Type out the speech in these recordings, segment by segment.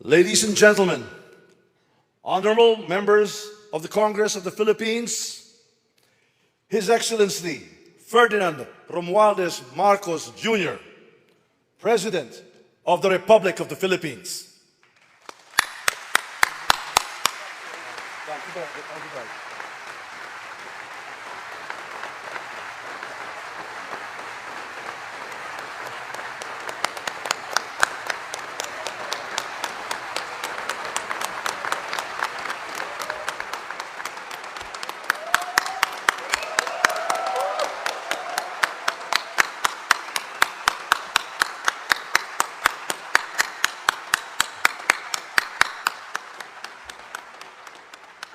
Ladies and gentlemen, honorable members of the Congress of the Philippines, His Excellency Ferdinand Romualdez Marcos Jr., President of the Republic of the Philippines.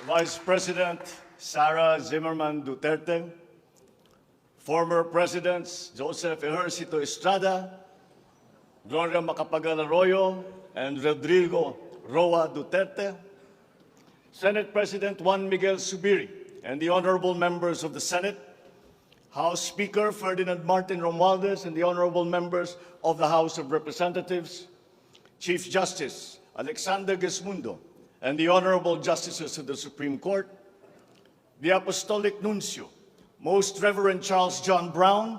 Vice President Sara Zimmerman Duterte, former Presidents Joseph Ejercito Estrada, Gloria Macapagal Arroyo, and Rodrigo Roa Duterte, Senate President Juan Miguel Zubiri, and the honorable members of the Senate, House Speaker Ferdinand Martin Romualdez, and the honorable members of the House of Representatives, Chief Justice Alexander Gesmundo, and the Honorable Justices of the Supreme Court, the Apostolic Nuncio, Most Reverend Charles John Brown,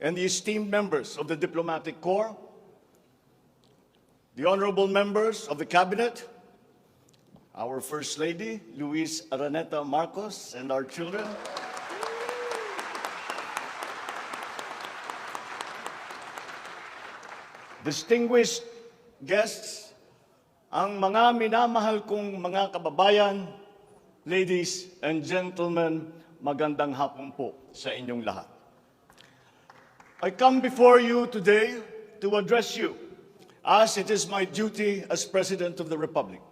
and the esteemed members of the Diplomatic Corps, the honorable members of the Cabinet, our First Lady, Luis Araneta Marcos, and our children, distinguished guests, ang mga minamahal kong mga kababayan, ladies and gentlemen, magandang hapon po sa inyong lahat. I come before you today to address you as it is my duty as President of the Republic.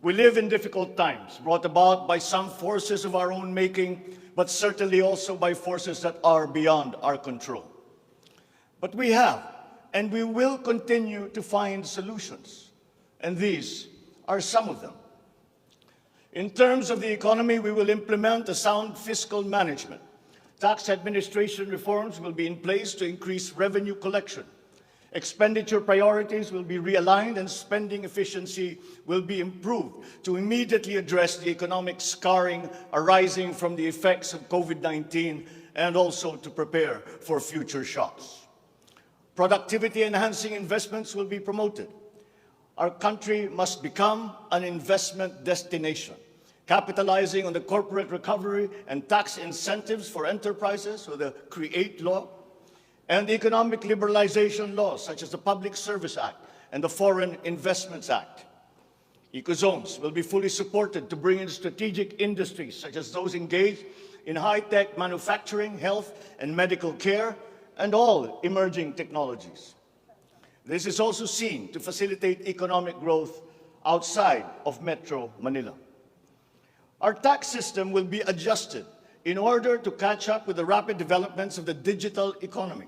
We live in difficult times brought about by some forces of our own making, but certainly also by forces that are beyond our control. But we have and we will continue to find solutions. And these are some of them. In terms of the economy, we will implement a sound fiscal management. Tax administration reforms will be in place to increase revenue collection. Expenditure priorities will be realigned and spending efficiency will be improved to immediately address the economic scarring arising from the effects of COVID-19 and also to prepare for future shocks. Productivity-enhancing investments will be promoted. Our country must become an investment destination, capitalizing on the corporate recovery and tax incentives for enterprises, so the CREATE law, and the economic liberalization laws, such as the Public Service Act and the Foreign Investments Act. Ecozones will be fully supported to bring in strategic industries, such as those engaged in high-tech manufacturing, health and medical care, and all emerging technologies. This is also seen to facilitate economic growth outside of Metro Manila. Our tax system will be adjusted in order to catch up with the rapid developments of the digital economy,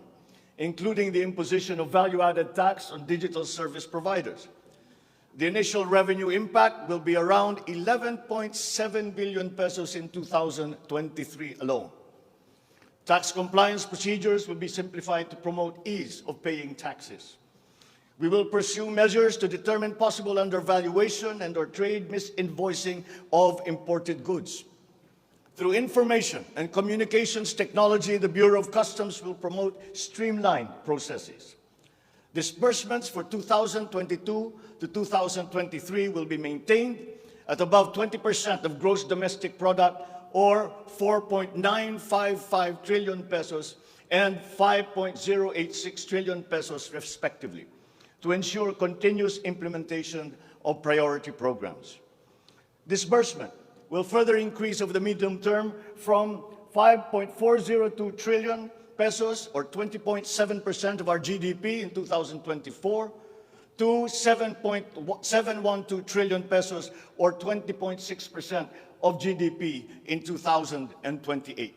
including the imposition of value-added tax on digital service providers. The initial revenue impact will be around 11.7 billion pesos in 2023 alone. Tax compliance procedures will be simplified to promote ease of paying taxes. We will pursue measures to determine possible undervaluation and or trade misinvoicing of imported goods. Through information and communications technology, the Bureau of Customs will promote streamlined processes. Disbursements for 2022 to 2023 will be maintained at above 20% of gross domestic product, or 4.955 trillion pesos and 5.086 trillion pesos respectively, to ensure continuous implementation of priority programs. Disbursement will further increase over the medium term from 5.402 trillion pesos, or 20.7% of our GDP in 2024, to 7.712 trillion pesos, or 20.6% of GDP in 2028.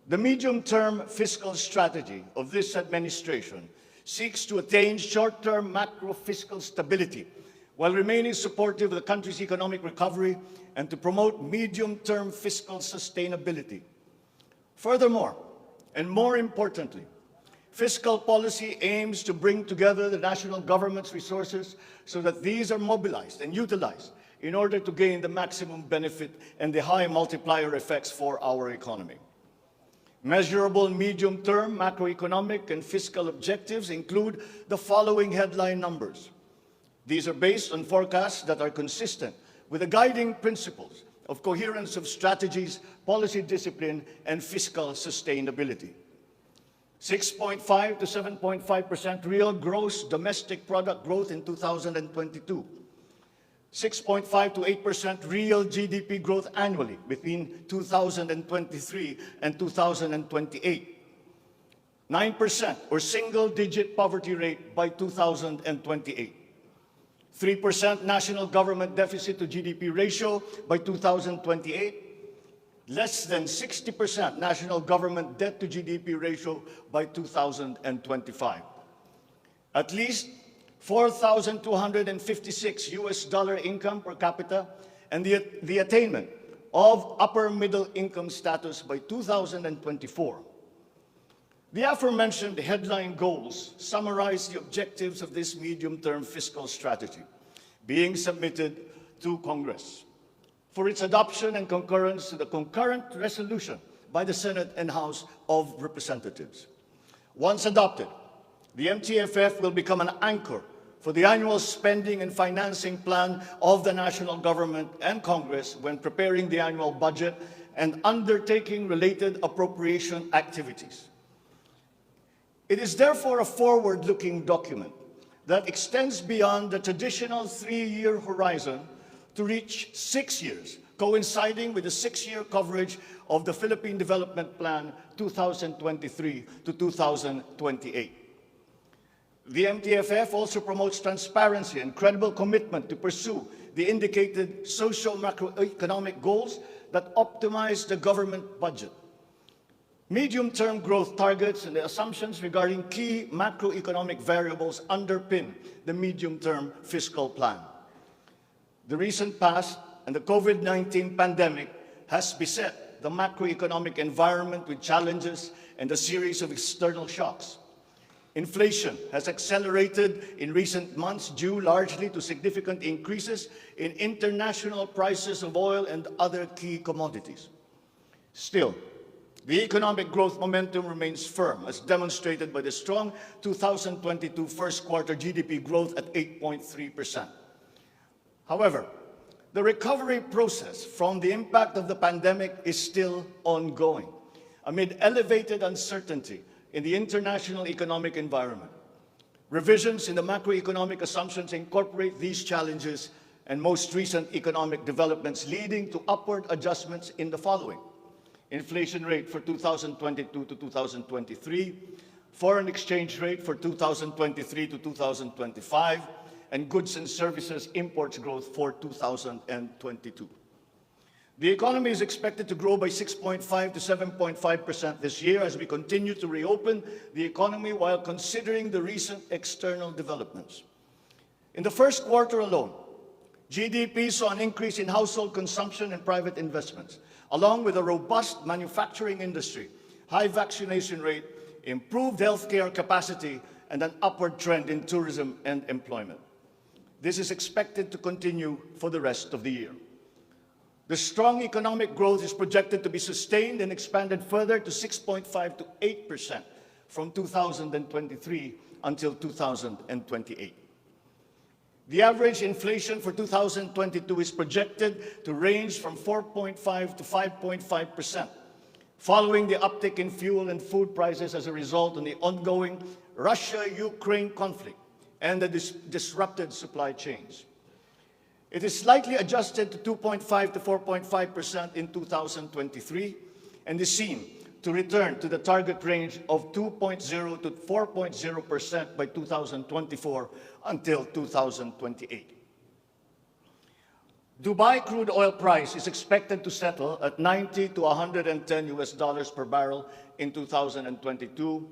The medium-term fiscal strategy of this administration seeks to attain short-term macro-fiscal stability while remaining supportive of the country's economic recovery and to promote medium-term fiscal sustainability. Furthermore, and more importantly, Fiscal policy aims to bring together the national government's resources so that these are mobilized and utilized in order to gain the maximum benefit and the high multiplier effects for our economy. Measurable medium-term macroeconomic and fiscal objectives include the following headline numbers. These are based on forecasts that are consistent with the guiding principles of coherence of strategies, policy discipline, and fiscal sustainability. 6.5 to 7.5% real gross domestic product growth in 2022. 6.5 to 8% real GDP growth annually between 2023 and 2028. 9% or single-digit poverty rate by 2028. 3% national government deficit to GDP ratio by 2028. Less than 60% national government debt to GDP ratio by 2025. At least $4,256 income per capita and the attainment of upper middle income status by 2024. The aforementioned headline goals summarize the objectives of this medium-term fiscal strategy being submitted to Congress for its adoption and concurrence to the concurrent resolution by the Senate and House of Representatives. Once adopted, the MTFF will become an anchor for the annual spending and financing plan of the national government and Congress when preparing the annual budget and undertaking related appropriation activities. It is therefore a forward-looking document that extends beyond the traditional 3-year horizon to reach 6 years, coinciding with the 6-year coverage of the Philippine Development Plan 2023 to 2028. The MTFF also promotes transparency and credible commitment to pursue the indicated socio-macroeconomic goals that optimize the government budget. Medium-term growth targets and the assumptions regarding key macroeconomic variables underpin the medium-term fiscal plan. The recent past and the COVID-19 pandemic has beset the macroeconomic environment with challenges and a series of external shocks. Inflation has accelerated in recent months due largely to significant increases in international prices of oil and other key commodities. Still, the economic growth momentum remains firm, as demonstrated by the strong 2022 first quarter GDP growth at 8.3%. However, the recovery process from the impact of the pandemic is still ongoing, amid elevated uncertainty in the international economic environment. Revisions in the macroeconomic assumptions incorporate these challenges and most recent economic developments, leading to upward adjustments in the following: inflation rate for 2022 to 2023, foreign exchange rate for 2023 to 2025, and goods and services imports growth for 2022. The economy is expected to grow by 6.5 to 7.5% this year as we continue to reopen the economy while considering the recent external developments. In the first quarter alone, GDP saw an increase in household consumption and private investments, along with a robust manufacturing industry, high vaccination rate, improved healthcare capacity, and an upward trend in tourism and employment. This is expected to continue for the rest of the year. The strong economic growth is projected to be sustained and expanded further to 6.5 to 8% from 2023 until 2028. The average inflation for 2022 is projected to range from 4.5 to 5.5%, following the uptick in fuel and food prices as a result of the ongoing Russia-Ukraine conflict and the disrupted supply chains. It is slightly adjusted to 2.5 to 4.5% in 2023 and is seen to return to the target range of 2.0 to 4.0% by 2024 until 2028. Dubai crude oil price is expected to settle at 90 to 110 US dollars per barrel in 2022,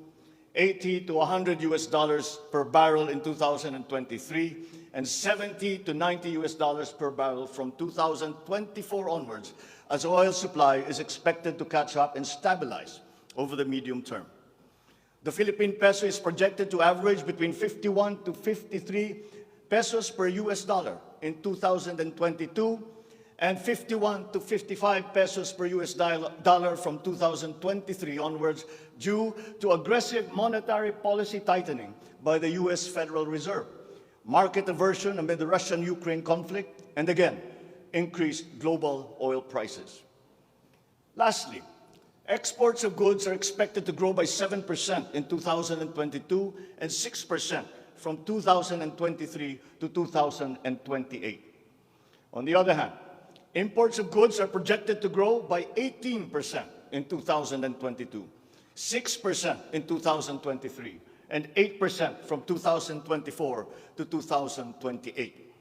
80 to 100 US dollars per barrel in 2023, and 70 to 90 US dollars per barrel from 2024 onwards, as oil supply is expected to catch up and stabilize over the medium term. The Philippine peso is projected to average between 51 to 53 pesos per US dollar in 2022 and 51 to 55 pesos per US dollar from 2023 onwards due to aggressive monetary policy tightening by the US Federal Reserve, market aversion amid the Russian-Ukraine conflict, and again, increased global oil prices. Lastly, exports of goods are expected to grow by 7% in 2022 and 6% from 2023 to 2028. On the other hand, imports of goods are projected to grow by 18% in 2022, 6% in 2023, and 8% from 2024 to 2028.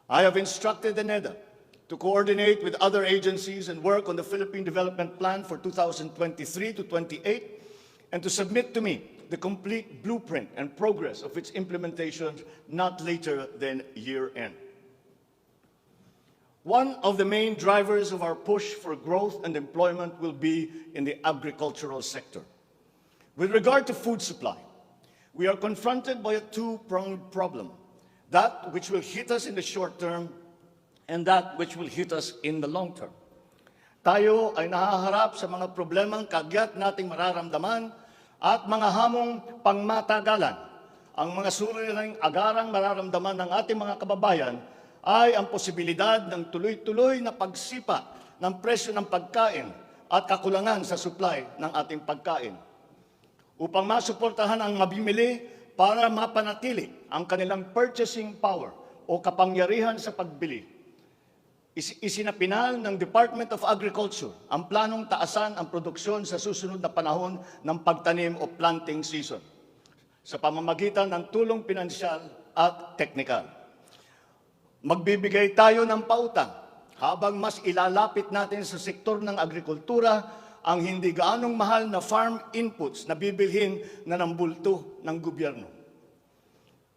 I have instructed the NEDA to coordinate with other agencies and work on the Philippine Development Plan for 2023 to 28 and to submit to me the complete blueprint and progress of its implementation not later than year-end. One of the main drivers of our push for growth and employment will be in the agricultural sector. With regard to food supply, we are confronted by a two-pronged problem, that which will hit us in the short term and that which will hit us in the long term. Tayo ay nahaharap sa mga problemang kagyat nating mararamdaman at mga hamong pangmatagalan. Ang mga suliraning agarang mararamdaman ng ating mga kababayan ay ang posibilidad ng tuloy-tuloy na pagsipa ng presyo ng pagkain at kakulangan sa supply ng ating pagkain. Upang masuportahan ang mabimili para mapanatili ang kanilang purchasing power o kapangyarihan sa pagbili, isinapinal ng Department of Agriculture ang planong taasan ang produksyon sa susunod na panahon ng pagtanim o planting season sa pamamagitan ng tulong pinansyal at teknikal. Magbibigay tayo ng pautang habang mas ilalapit natin sa sektor ng agrikultura ang hindi gaanong mahal na farm inputs na bibilhin na ng bulto ng gobyerno.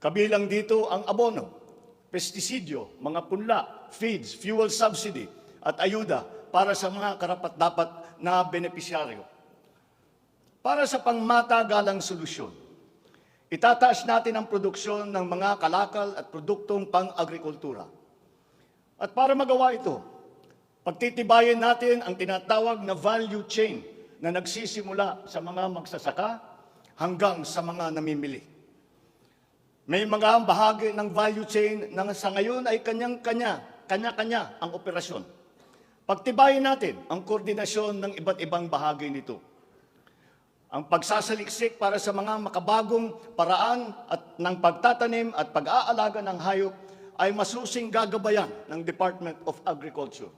Kabilang dito ang abono, pestisidyo, mga punla, feeds, fuel subsidy, at ayuda para sa mga karapat-dapat na benepisyaryo. Para sa pangmatagalang solusyon, itataas natin ang produksyon ng mga kalakal at produktong pang-agrikultura. At para magawa ito, pagtitibayin natin ang tinatawag na value chain na nagsisimula sa mga magsasaka hanggang sa mga namimili. May mga bahagi ng value chain na sa ngayon ay kanya-kanya ang operasyon. Pagtibayin natin ang koordinasyon ng iba't ibang bahagi nito. Ang pagsasaliksik para sa mga makabagong paraan at ng pagtatanim at pag-aalaga ng hayop ay masusing gagabayan ng Department of Agriculture.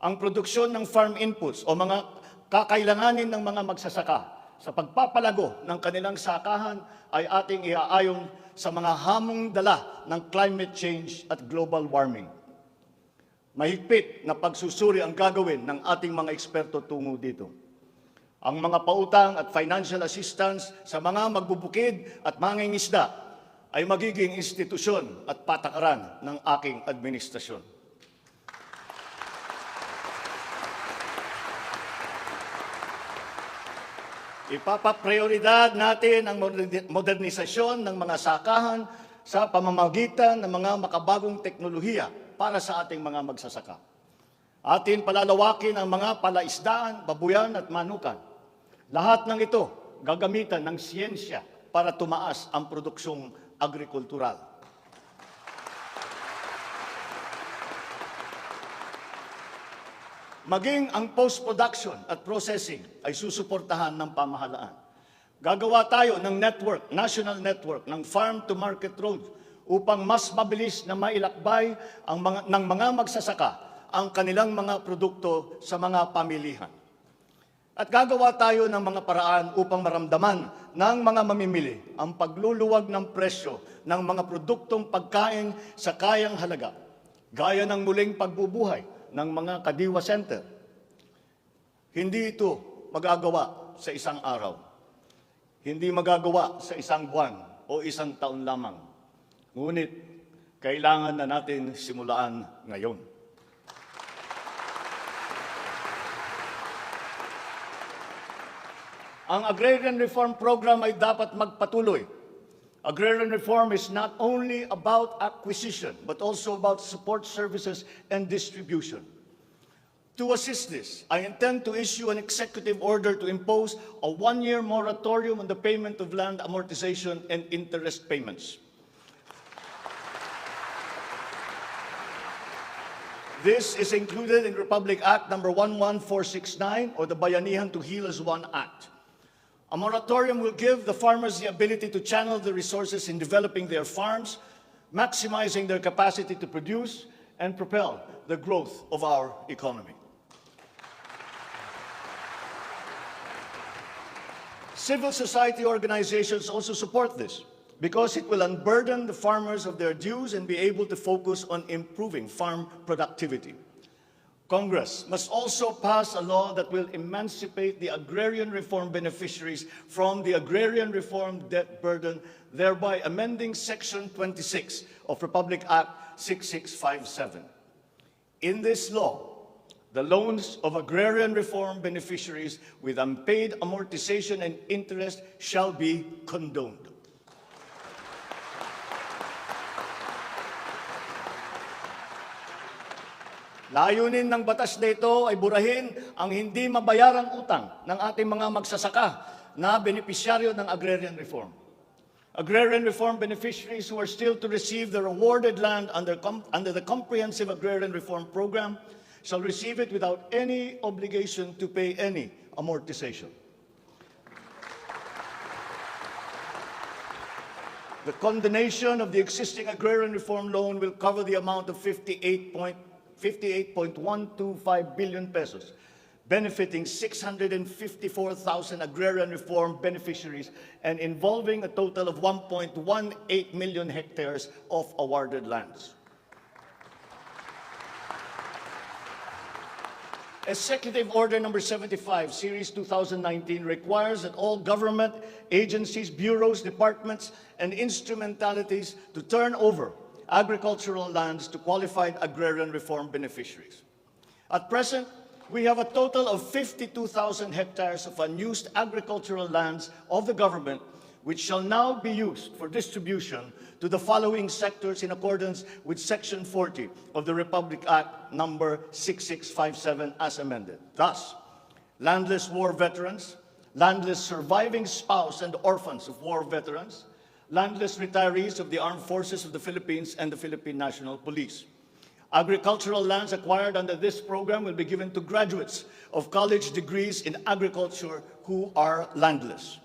Ang produksyon ng farm inputs o mga kakailanganin ng mga magsasaka sa pagpapalago ng kanilang sakahan ay ating iaayon sa mga hamong dala ng climate change at global warming. Mahigpit na pagsusuri ang gagawin ng ating mga eksperto tungo dito. Ang mga pautang at financial assistance sa mga magbubukid at mangingisda ay magiging institusyon at patakaran ng aking administrasyon. Ipapaprioridad natin ang modernisasyon ng mga sakahan sa pamamagitan ng mga makabagong teknolohiya para sa ating mga magsasaka. Atin palalawakin ang mga palaisdaan, babuyan at manukan. Lahat ng ito gagamitan ng siyensya para tumaas ang produksyong agrikultural. Maging ang post-production at processing ay susuportahan ng pamahalaan. Gagawa tayo ng network, national network ng farm-to-market roads upang mas mabilis na mailakbay ng mga magsasaka ang kanilang mga produkto sa mga pamilihan. At gagawa tayo ng mga paraan upang maramdaman ng mga mamimili ang pagluluwag ng presyo ng mga produktong pagkain sa kayang halaga, gaya ng muling pagbubuhay ng mga kadiwa center. Hindi ito magagawa sa isang araw. Hindi magagawa sa isang buwan o isang taon lamang. Ngunit, kailangan na natin simulaan ngayon. Ang agrarian reform program ay dapat magpatuloy. Agrarian reform is not only about acquisition, but also about support services and distribution. To assist this, I intend to issue an executive order to impose a one-year moratorium on the payment of land amortization and interest payments. This is included in Republic Act number 11469, or the Bayanihan to Heal as One Act. A moratorium will give the farmers the ability to channel the resources in developing their farms, maximizing their capacity to produce, and propel the growth of our economy. Civil society organizations also support this because it will unburden the farmers of their dues and be able to focus on improving farm productivity. Congress must also pass a law that will emancipate the agrarian reform beneficiaries from the agrarian reform debt burden, thereby amending Section 26 of Republic Act 6657. In this law, the loans of agrarian reform beneficiaries with unpaid amortization and interest shall be condoned. Layunin ng batas na ito ay burahin ang hindi mabayarang utang ng ating mga magsasaka na benepisyaryo ng agrarian reform. Agrarian reform beneficiaries who are still to receive their awarded land under the Comprehensive Agrarian Reform Program shall receive it without any obligation to pay any amortization. The condonation of the existing agrarian reform loan will cover the amount of 58.125 billion pesos, benefiting 654,000 agrarian reform beneficiaries and involving a total of 1.18 million hectares of awarded lands. Executive Order number 75, Series 2019, requires that all government agencies, bureaus, departments, and instrumentalities to turn over agricultural lands to qualified agrarian reform beneficiaries. At present, we have a total of 52,000 hectares of unused agricultural lands of the government, which shall now be used for distribution to the following sectors in accordance with Section 40 of the Republic Act number 6657 as amended. Thus, landless war veterans, landless surviving spouse and orphans of war veterans, landless retirees of the Armed Forces of the Philippines and the Philippine National Police. Agricultural lands acquired under this program will be given to graduates of college degrees in agriculture who are landless.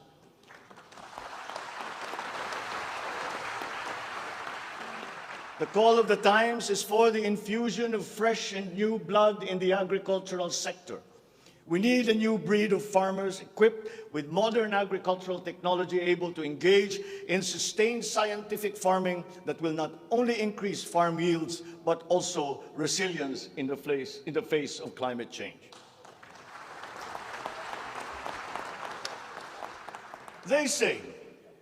The call of the times is for the infusion of fresh and new blood in the agricultural sector. We need a new breed of farmers equipped with modern agricultural technology able to engage in sustained scientific farming that will not only increase farm yields, but also resilience in the face of climate change. They say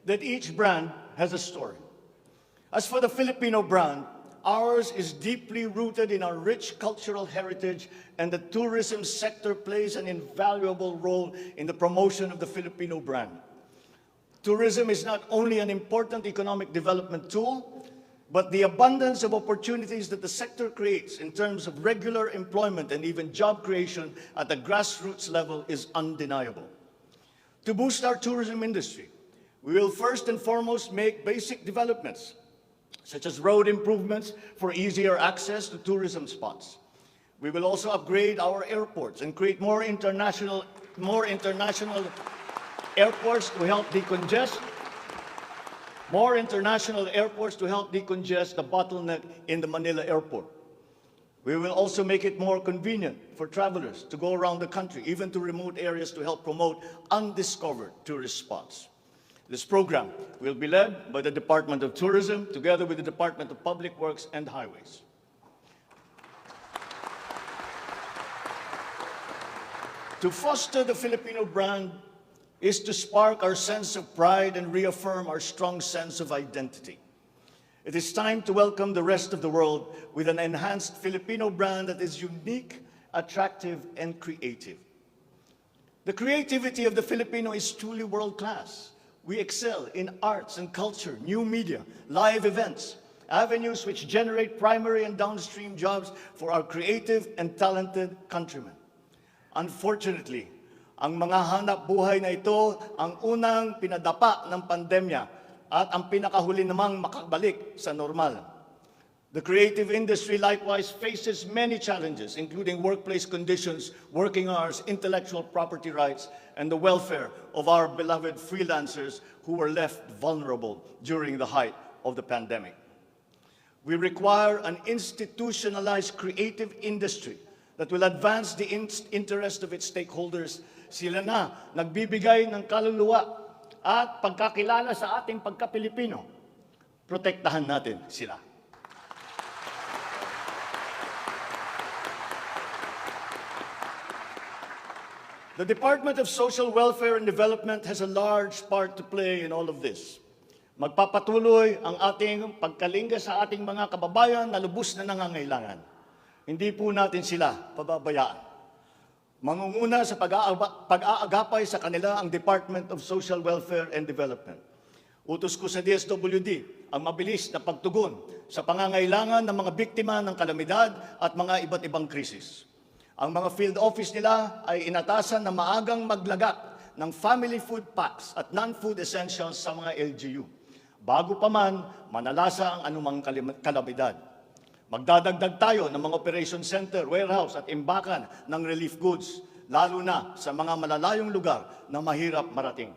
that each brand has a story. As for the Filipino brand, ours is deeply rooted in our rich cultural heritage, and the tourism sector plays an invaluable role in the promotion of the Filipino brand. Tourism is not only an important economic development tool, but the abundance of opportunities that the sector creates in terms of regular employment and even job creation at the grassroots level is undeniable. To boost our tourism industry, we will first and foremost make basic developments, such as road improvements for easier access to tourism spots. We will also upgrade our airports and create more international airports to help decongest the bottleneck in the Manila airport. We will also make it more convenient for travelers to go around the country, even to remote areas, to help promote undiscovered tourist spots. This program will be led by the Department of Tourism together with the Department of Public Works and Highways. To foster the Filipino brand is to spark our sense of pride and reaffirm our strong sense of identity. It is time to welcome the rest of the world with an enhanced Filipino brand that is unique, attractive, and creative. The creativity of the Filipino is truly world-class. We excel in arts and culture, new media, live events, avenues which generate primary and downstream jobs for our creative and talented countrymen. Unfortunately, ang mga hanap buhay na ito ang unang pinadapa ng pandemya at ang pinakahuli namang makabalik sa normal. The creative industry likewise faces many challenges, including workplace conditions, working hours, intellectual property rights, and the welfare of our beloved freelancers who were left vulnerable during the height of the pandemic. We require an institutionalized creative industry that will advance the interest of its stakeholders. Sila na nagbibigay ng kaluluwa at pagkakilala sa ating pagka-Pilipino. Protektahan natin sila. The Department of Social Welfare and Development has a large part to play in all of this. Magpapatuloy ang ating pagkalinga sa ating mga kababayan na lubos na nangangailangan. Hindi po natin sila pababayaan. Mangunguna sa pag-aagapay sa kanila ang Department of Social Welfare and Development. Utos ko sa DSWD ang mabilis na pagtugon sa pangangailangan ng mga biktima ng kalamidad at mga iba't ibang krisis. Ang mga field office nila ay inatasan na maagang maglagak ng family food packs at non-food essentials sa mga LGU, bago pa man manalasa ang anumang kalamidad. Magdadagdag tayo ng mga operation center, warehouse at imbakan ng relief goods, lalo na sa mga malalayong lugar na mahirap marating.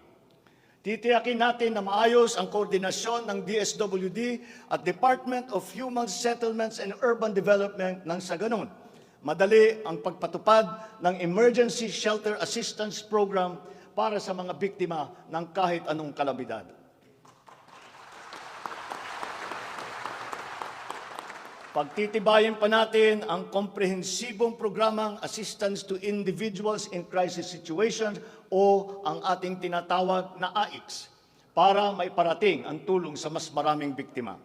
Titiyakin natin na maayos ang koordinasyon ng DSWD at Department of Human Settlements and Urban Development nang sa ganun madali ang pagpatupad ng Emergency Shelter Assistance Program para sa mga biktima ng kahit anong kalamidad. Pagtitibayin pa natin ang komprehensibong programang Assistance to Individuals in Crisis Situations o ang ating tinatawag na AICS para maiparating ang tulong sa mas maraming biktima.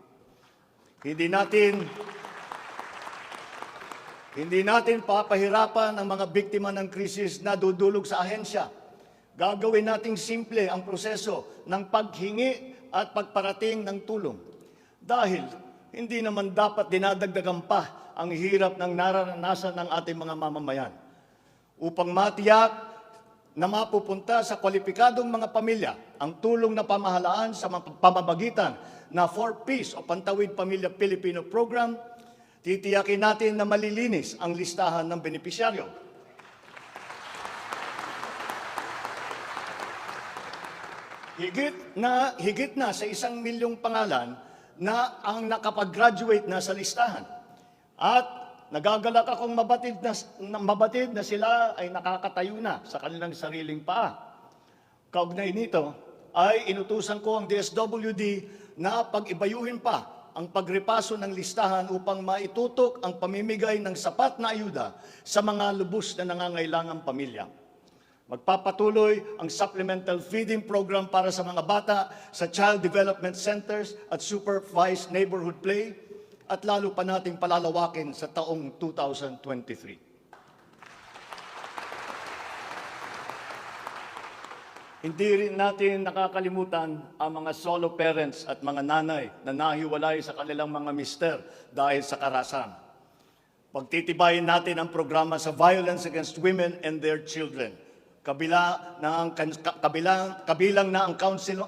Hindi natin papahirapan ang mga biktima ng krisis na dudulog sa ahensya. Gagawin nating simple ang proseso ng paghingi at pagparating ng tulong. Dahil hindi naman dapat dinadagdagan pa ang hirap ng nararanasan ng ating mga mamamayan. Upang matiyak na mapupunta sa kwalipikadong mga pamilya ang tulong na pamahalaan sa pamamagitan na 4Ps o Pantawid Pamilya Pilipino Program, titiyakin natin na malilinis ang listahan ng benepisyaryo. Higit na sa 1 milyong pangalan na ang nakapag-graduate na sa listahan. At nagagalak akong mabatid na sila ay nakakatayo na sa kanilang sariling paa. Kaugnay nito ay inutusan ko ang DSWD na pag-ibayuhin pa ang pagrepaso ng listahan upang maitutok ang pamimigay ng sapat na ayuda sa mga lubos na nangangailangang pamilya. Magpapatuloy ang supplemental feeding program para sa mga bata sa child development centers at supervised neighborhood play at lalo pa nating palalawakin sa taong 2023. Hindi rin natin nakakalimutan ang mga solo parents at mga nanay na nahiwalay sa kanilang mga mister dahil sa karahasan. Pagtitibayin natin ang programa sa violence against women and their children. Kabilang na ang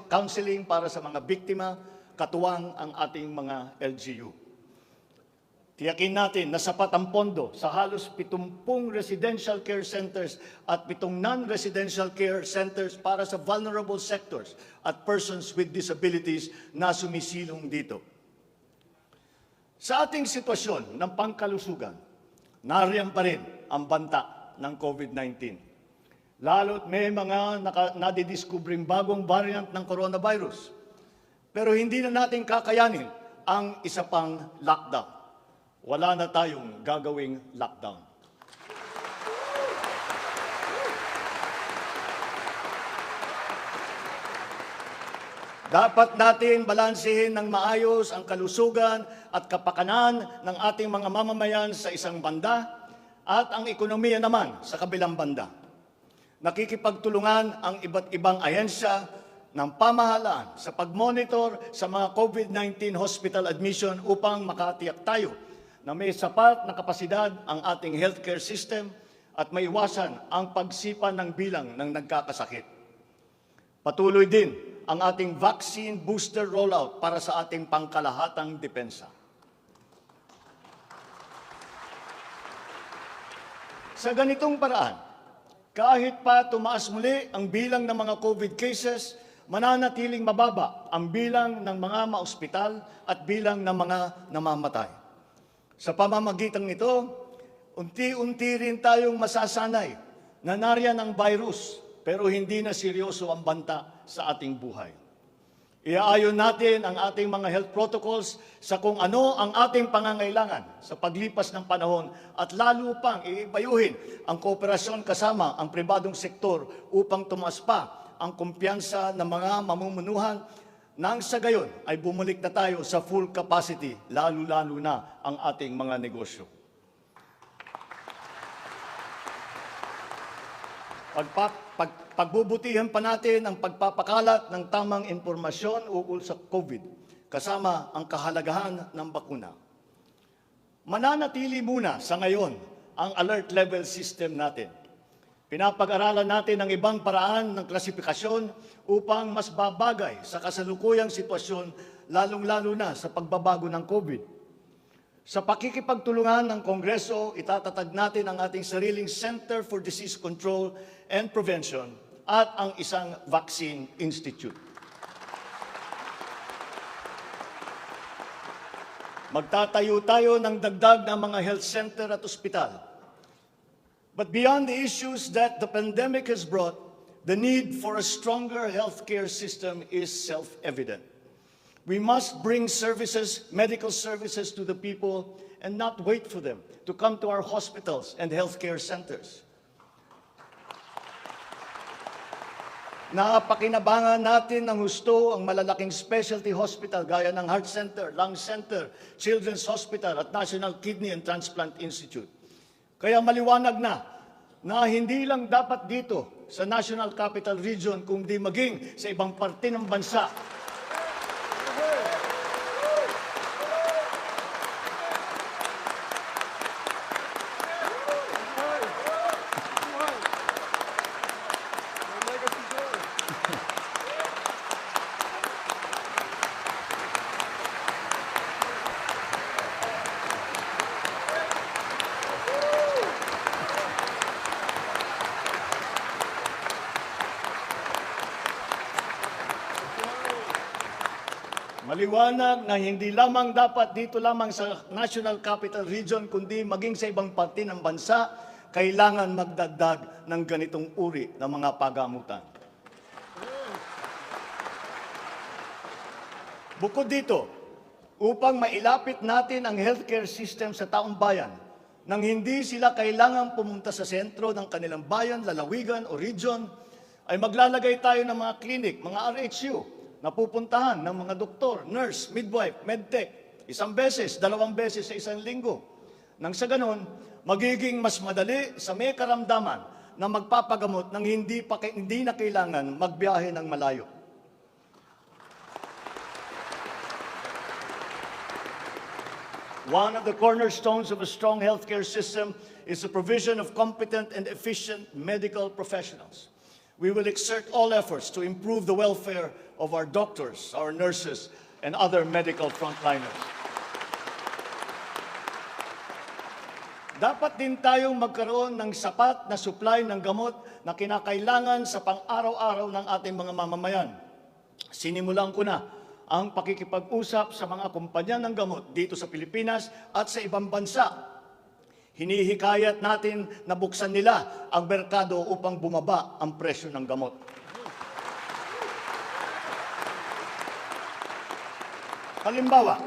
counseling para sa mga biktima, katuwang ang ating mga LGU. Tiyakin natin na sapat ang pondo sa halos 70 residential care centers at 7 non-residential care centers para sa vulnerable sectors at persons with disabilities na sumisilong dito. Sa ating sitwasyon ng pangkalusugan, nariyan pa rin ang banta ng COVID-19. Lalo't may mga nadidiskubring bagong variant ng coronavirus. Pero hindi na natin kakayanin ang isa pang lockdown. Wala na tayong gagawing lockdown. Dapat natin balansehin ng maayos ang kalusugan at kapakanan ng ating mga mamamayan sa isang banda at ang ekonomiya naman sa kabilang banda. Nakikipagtulungan ang iba't ibang ahensya ng pamahalaan sa pag-monitor sa mga COVID-19 hospital admission upang makatiyak tayo na may sapat na kapasidad ang ating healthcare system at maiwasan ang pagsipa ng bilang ng nagkakasakit. Patuloy din ang ating vaccine booster rollout para sa ating pangkalahatang depensa. Sa ganitong paraan, kahit pa tumaas muli ang bilang ng mga COVID cases, mananatiling mababa ang bilang ng mga maospital at bilang ng mga namamatay. Sa pamamagitan nito, unti-unti rin tayong masasanay na nariyan ang virus pero hindi na seryoso ang banta sa ating buhay. Iaayon natin ang ating mga health protocols sa kung ano ang ating pangangailangan sa paglipas ng panahon at lalo pang iibayuhin ang kooperasyon kasama ang pribadong sektor upang tumaas pa ang kumpiyansa ng mga mamumunuhan nang sa gayon ay bumalik na tayo sa full capacity, lalo-lalo na ang ating mga negosyo. Pagbubutihan pa natin ang pagpapakalat ng tamang impormasyon ukol sa COVID, kasama ang kahalagahan ng bakuna. Mananatili muna sa ngayon ang alert level system natin. Pinapag-aralan natin ang ibang paraan ng klasifikasyon upang mas babagay sa kasalukuyang sitwasyon, lalong-lalo na sa pagbabago ng COVID. Sa pakikipagtulungan ng Kongreso, itatatag natin ang ating sariling Center for Disease Control and Prevention at ang isang Vaccine Institute. Magtatayo tayo ng dagdag na mga health center at ospital. But beyond the issues that the pandemic has brought, the need for a stronger healthcare system is self-evident. We must bring services, medical services to the people and not wait for them to come to our hospitals and healthcare centers. Napakinabangan natin ng husto ang malalaking specialty hospital gaya ng Heart Center, Lung Center, Children's Hospital at National Kidney and Transplant Institute. Kaya maliwanag na hindi lang dapat dito sa National Capital Region kundi maging sa ibang parte ng bansa. Maliwanag na hindi lamang dapat dito lamang sa National Capital Region, kundi maging sa ibang parte ng bansa, kailangan magdagdag ng ganitong uri ng mga pagamutan. Bukod dito, upang mailapit natin ang healthcare system sa taong bayan, nang hindi sila kailangang pumunta sa sentro ng kanilang bayan, lalawigan o region, ay maglalagay tayo ng mga clinic, mga RHU, napupuntahan ng mga doktor, nurse, midwife, medtech, isang beses, dalawang beses sa isang linggo. Nang sa ganon, magiging mas madali sa may karamdaman na magpapagamot nang hindi na kailangan magbiyahe ng malayo. One of the cornerstones of a strong healthcare system is the provision of competent and efficient medical professionals. We will exert all efforts to improve the welfare of our doctors, our nurses, and other medical frontliners. Dapat din tayong magkaroon ng sapat na supply ng gamot na kinakailangan sa pang-araw-araw ng ating mga mamamayan. Sinimulan ko na ang pakikipag-usap sa mga kumpanya ng gamot dito sa Pilipinas at sa ibang bansa. Hinihikayat natin na buksan nila ang merkado upang bumaba ang presyo ng gamot. Halimbawa,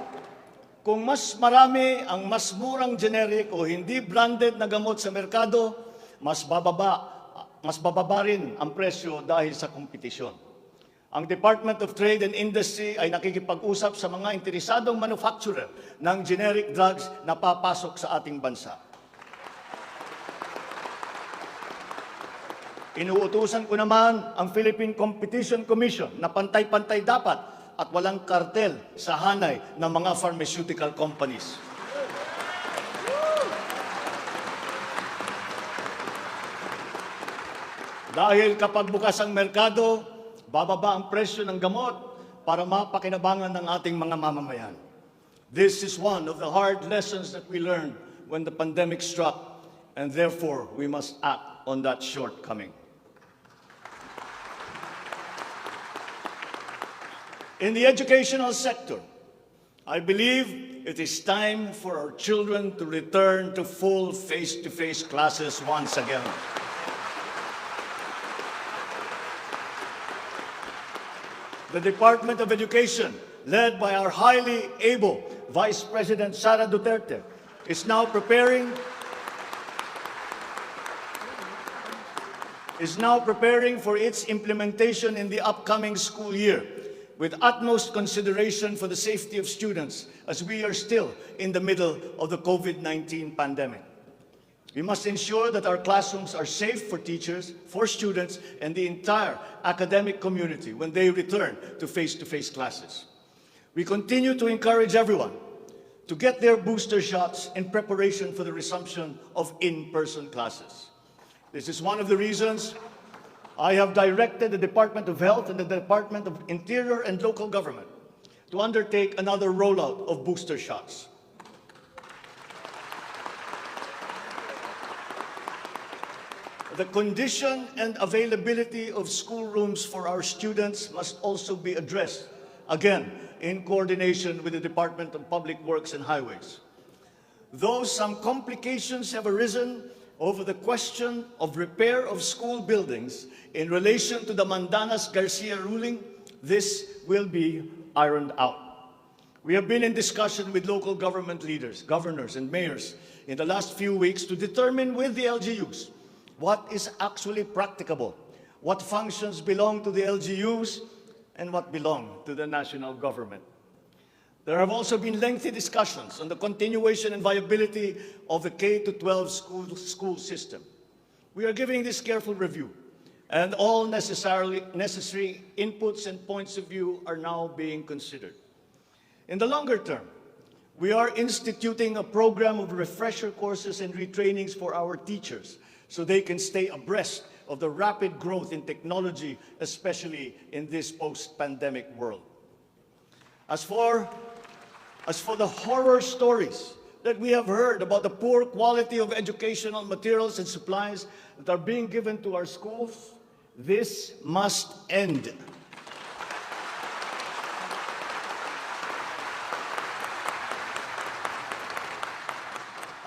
kung mas marami ang mas murang generic o hindi branded na gamot sa merkado, mas bababa rin ang presyo dahil sa kompetisyon. Ang Department of Trade and Industry ay nakikipag-usap sa mga interesadong manufacturer ng generic drugs na papasok sa ating bansa. Inuutusan ko naman ang Philippine Competition Commission na pantay-pantay dapat at walang kartel sa hanay ng mga pharmaceutical companies. Dahil kapag bukas ang merkado, bababa ang presyo ng gamot para mapakinabangan ng ating mga mamamayan. This is one of the hard lessons that we learned when the pandemic struck, and therefore we must act on that shortcoming. In the educational sector, I believe it is time for our children to return to full face-to-face classes once again. The Department of Education, led by our highly able Vice President Sara Duterte, is now preparing for its implementation in the upcoming school year, with utmost consideration for the safety of students as we are still in the middle of the COVID-19 pandemic. We must ensure that our classrooms are safe for teachers, for students, and the entire academic community when they return to face-to-face classes. We continue to encourage everyone to get their booster shots in preparation for the resumption of in-person classes. This is one of the reasons I have directed the Department of Health and the Department of Interior and Local Government to undertake another rollout of booster shots. The condition and availability of schoolrooms for our students must also be addressed, again, in coordination with the Department of Public Works and Highways. Though some complications have arisen over the question of repair of school buildings in relation to the Mandanas-Garcia ruling, this will be ironed out. We have been in discussion with local government leaders, governors, and mayors in the last few weeks to determine with the LGUs what is actually practicable, what functions belong to the LGUs, and what belong to the national government. There have also been lengthy discussions on the continuation and viability of the K-12 school system. We are giving this careful review, and all necessary inputs and points of view are now being considered. In the longer term, we are instituting a program of refresher courses and retrainings for our teachers so they can stay abreast of the rapid growth in technology, especially in this post-pandemic world. As for the horror stories that we have heard about the poor quality of educational materials and supplies that are being given to our schools, this must end.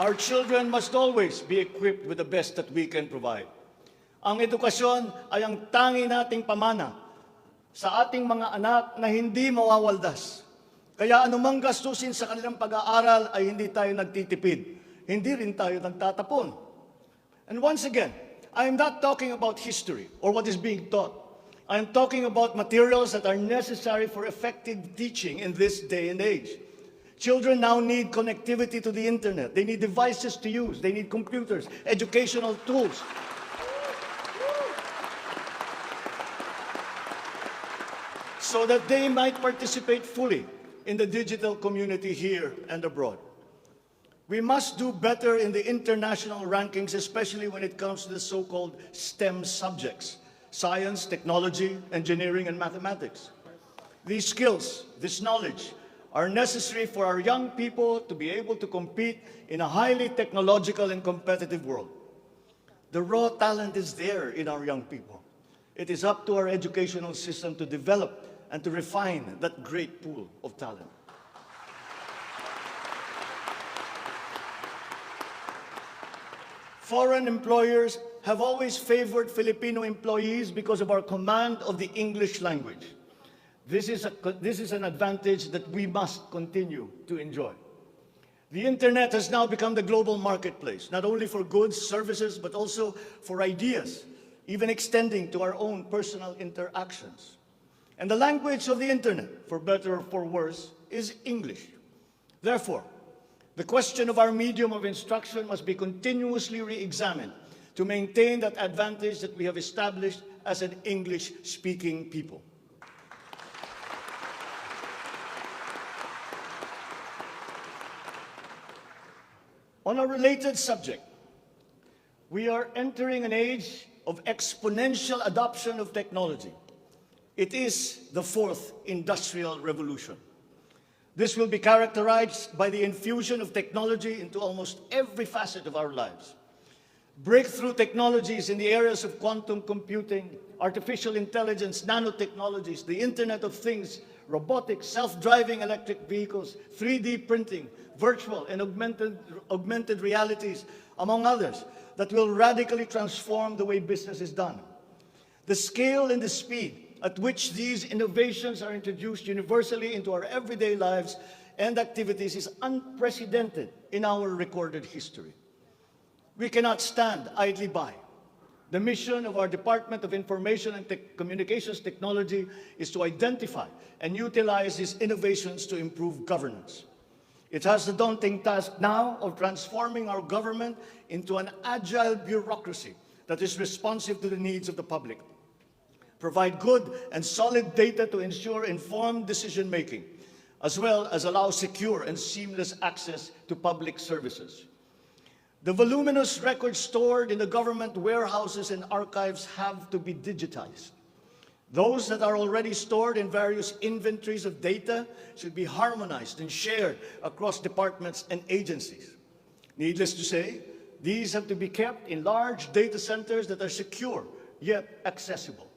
Our children must always be equipped with the best that we can provide. Ang edukasyon ay ang tangi nating pamana sa ating mga anak na hindi mawawaldas. Kaya anumang gastusin sa kanilang pag-aaral ay hindi tayo nagtitipid. Hindi rin tayo nagtatapon. And once again, I am not talking about history or what is being taught. I am talking about materials that are necessary for effective teaching in this day and age. Children now need connectivity to the internet. They need devices to use. They need computers, educational tools. So that they might participate fully in the digital community here and abroad. We must do better in the international rankings, especially when it comes to the so-called STEM subjects: science, technology, engineering, and mathematics. These skills, this knowledge, are necessary for our young people to be able to compete in a highly technological and competitive world. The raw talent is there in our young people. It is up to our educational system to develop and to refine that great pool of talent. Foreign employers have always favored Filipino employees because of our command of the English language. This is an advantage that we must continue to enjoy. The internet has now become the global marketplace, not only for goods, services, but also for ideas, even extending to our own personal interactions. And the language of the internet, for better or for worse, is English. Therefore, the question of our medium of instruction must be continuously re-examined to maintain that advantage that we have established as an English-speaking people. On a related subject, we are entering an age of exponential adoption of technology. It is the fourth industrial revolution. This will be characterized by the infusion of technology into almost every facet of our lives. Breakthrough technologies in the areas of quantum computing, artificial intelligence, nanotechnologies, the Internet of Things, robotics, self-driving electric vehicles, 3D printing, virtual and augmented realities, among others, that will radically transform the way business is done. The scale and the speed at which these innovations are introduced universally into our everyday lives and activities is unprecedented in our recorded history. We cannot stand idly by. The mission of our Department of Information and Communications Technology is to identify and utilize these innovations to improve governance. It has the daunting task now of transforming our government into an agile bureaucracy that is responsive to the needs of the public. Provide good and solid data to ensure informed decision-making, as well as allow secure and seamless access to public services. The voluminous records stored in the government warehouses and archives have to be digitized. Those that are already stored in various inventories of data should be harmonized and shared across departments and agencies. Needless to say, these have to be kept in large data centers that are secure yet accessible.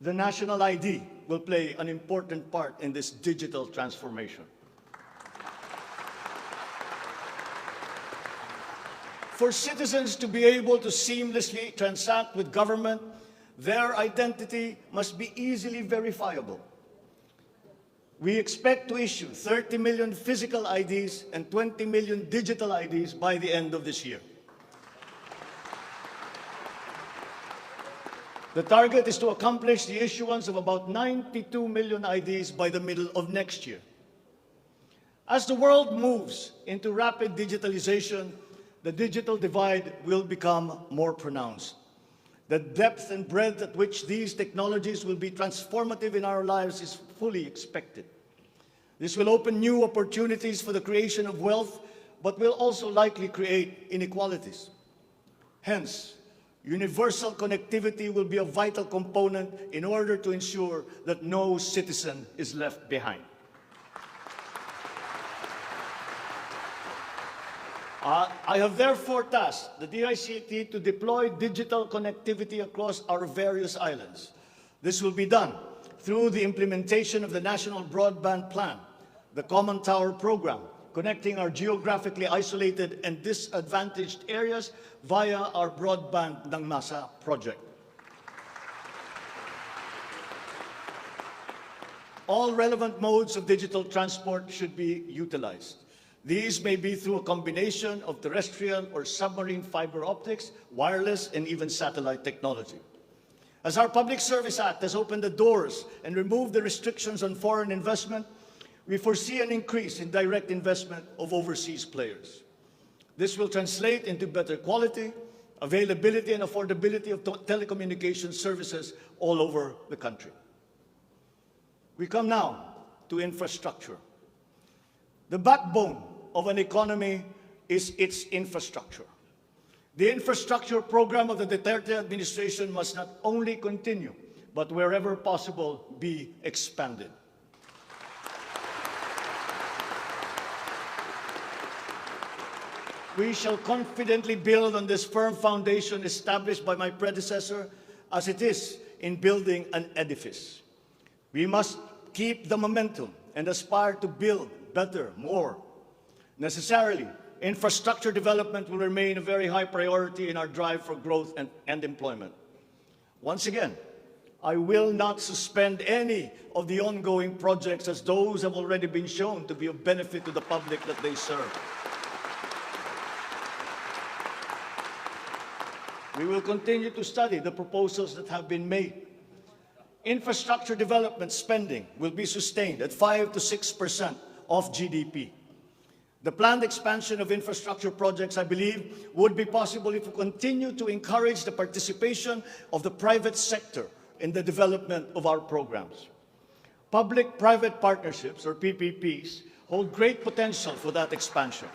The national ID will play an important part in this digital transformation. For citizens to be able to seamlessly transact with government, their identity must be easily verifiable. We expect to issue 30 million physical IDs and 20 million digital IDs by the end of this year. The target is to accomplish the issuance of about 92 million IDs by the middle of next year. As the world moves into rapid digitalization, the digital divide will become more pronounced. The depth and breadth at which these technologies will be transformative in our lives is fully expected. This will open new opportunities for the creation of wealth, but will also likely create inequalities. Hence, universal connectivity will be a vital component in order to ensure that no citizen is left behind. I have therefore tasked the DICT to deploy digital connectivity across our various islands. This will be done through the implementation of the National Broadband Plan, the Common Tower Program, connecting our geographically isolated and disadvantaged areas via our Broadband ng Masa project. All relevant modes of digital transport should be utilized. These may be through a combination of terrestrial or submarine fiber optics, wireless, and even satellite technology. As our Public Service Act has opened the doors and removed the restrictions on foreign investment, we foresee an increase in direct investment of overseas players. This will translate into better quality, availability, and affordability of telecommunication services all over the country. We come now to infrastructure. The backbone of an economy is its infrastructure. The infrastructure program of the Duterte administration must not only continue, but wherever possible, be expanded. We shall confidently build on this firm foundation established by my predecessor, as it is in building an edifice. We must keep the momentum and aspire to build better, more. Necessarily, infrastructure development will remain a very high priority in our drive for growth and employment. Once again, I will not suspend any of the ongoing projects, as those have already been shown to be of benefit to the public that they serve. We will continue to study the proposals that have been made. Infrastructure development spending will be sustained at 5 to 6% of GDP. The planned expansion of infrastructure projects, I believe, would be possible if we continue to encourage the participation of the private sector in the development of our programs. Public-private partnerships, or PPPs, hold great potential for that expansion,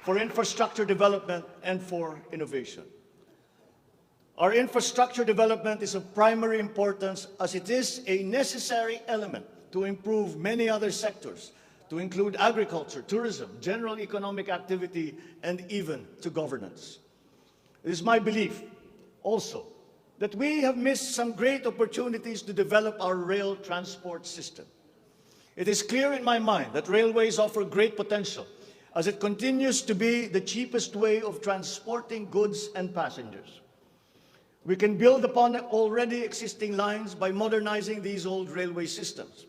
for infrastructure development, and for innovation. Our infrastructure development is of primary importance as it is a necessary element to improve many other sectors, to include agriculture, tourism, general economic activity, and even to governance. It is my belief also that we have missed some great opportunities to develop our rail transport system. It is clear in my mind that railways offer great potential as it continues to be the cheapest way of transporting goods and passengers. We can build upon already existing lines by modernizing these old railway systems.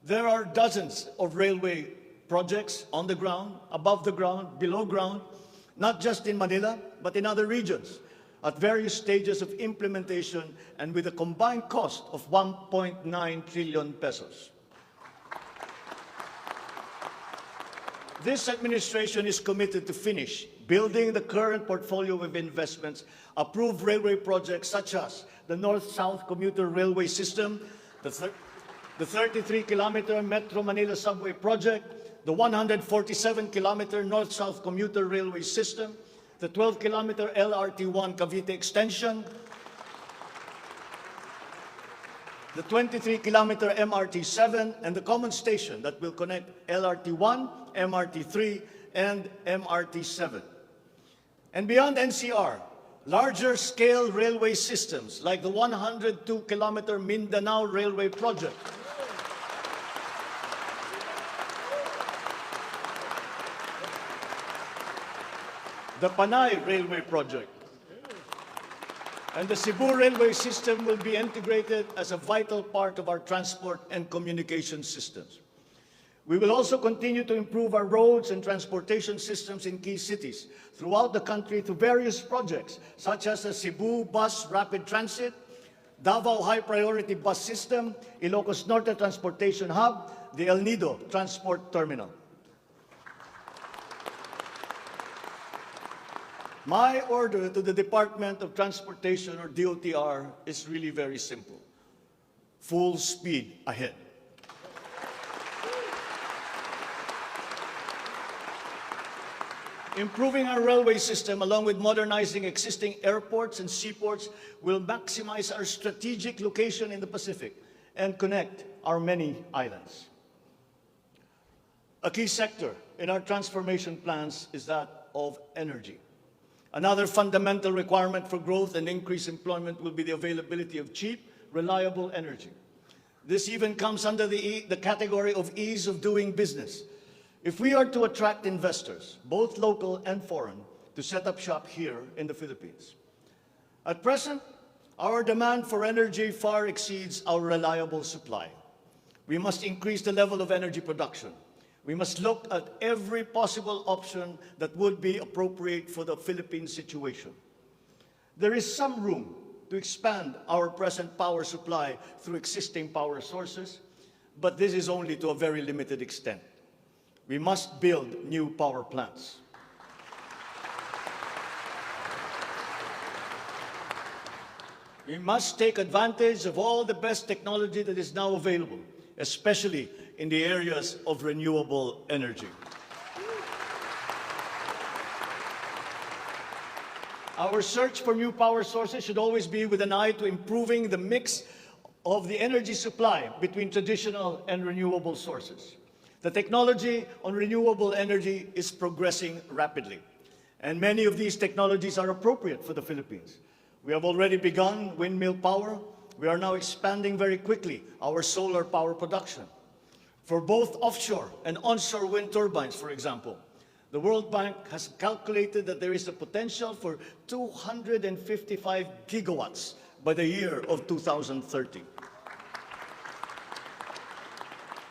There are dozens of railway projects on the ground, above the ground, below ground, not just in Manila, but in other regions, at various stages of implementation and with a combined cost of 1.9 trillion pesos. This administration is committed to finish building the current portfolio of investments, approved railway projects such as the North-South Commuter Railway System, the 33-kilometer Metro Manila Subway Project, the 147-kilometer North-South Commuter Railway System, the 12-kilometer LRT-1 Cavite Extension, the 23-kilometer MRT-7, and the common station that will connect LRT-1, MRT-3, and MRT-7. And beyond NCR, larger-scale railway systems like the 102-kilometer Mindanao Railway Project, the Panay Railway Project, and the Cebu Railway System will be integrated as a vital part of our transport and communication systems. We will also continue to improve our roads and transportation systems in key cities throughout the country through various projects, such as the Cebu Bus Rapid Transit, Davao High Priority Bus System, Ilocos Norte Transportation Hub, the El Nido Transport Terminal. My order to the Department of Transportation, or DOTR, is really very simple. Full speed ahead. Improving our railway system, along with modernizing existing airports and seaports, will maximize our strategic location in the Pacific and connect our many islands. A key sector in our transformation plans is that of energy. Another fundamental requirement for growth and increased employment will be the availability of cheap, reliable energy. This even comes under the category of ease of doing business. If we are to attract investors, both local and foreign, to set up shop here in the Philippines. At present, our demand for energy far exceeds our reliable supply. We must increase the level of energy production. We must look at every possible option that would be appropriate for the Philippine situation. There is some room to expand our present power supply through existing power sources, but this is only to a very limited extent. We must build new power plants. We must take advantage of all the best technology that is now available, especially in the areas of renewable energy. Our search for new power sources should always be with an eye to improving the mix of the energy supply between traditional and renewable sources. The technology on renewable energy is progressing rapidly, and many of these technologies are appropriate for the Philippines. We have already begun windmill power. We are now expanding very quickly our solar power production. For both offshore and onshore wind turbines, for example, the World Bank has calculated that there is a potential for 255 gigawatts by the year of 2030.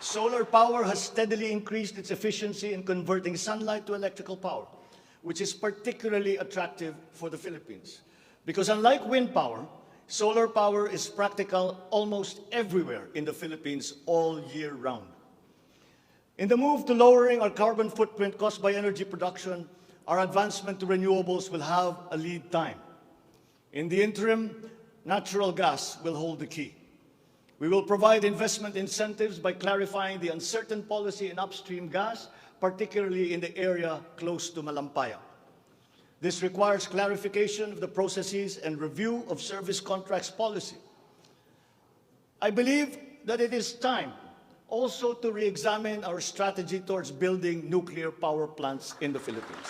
Solar power has steadily increased its efficiency in converting sunlight to electrical power, which is particularly attractive for the Philippines. Because unlike wind power, solar power is practical almost everywhere in the Philippines all year round. In the move to lowering our carbon footprint caused by energy production, our advancement to renewables will have a lead time. In the interim, natural gas will hold the key. We will provide investment incentives by clarifying the uncertain policy in upstream gas, particularly in the area close to Malampaya. This requires clarification of the processes and review of service contracts policy. I believe that it is time also to re-examine our strategy towards building nuclear power plants in the Philippines.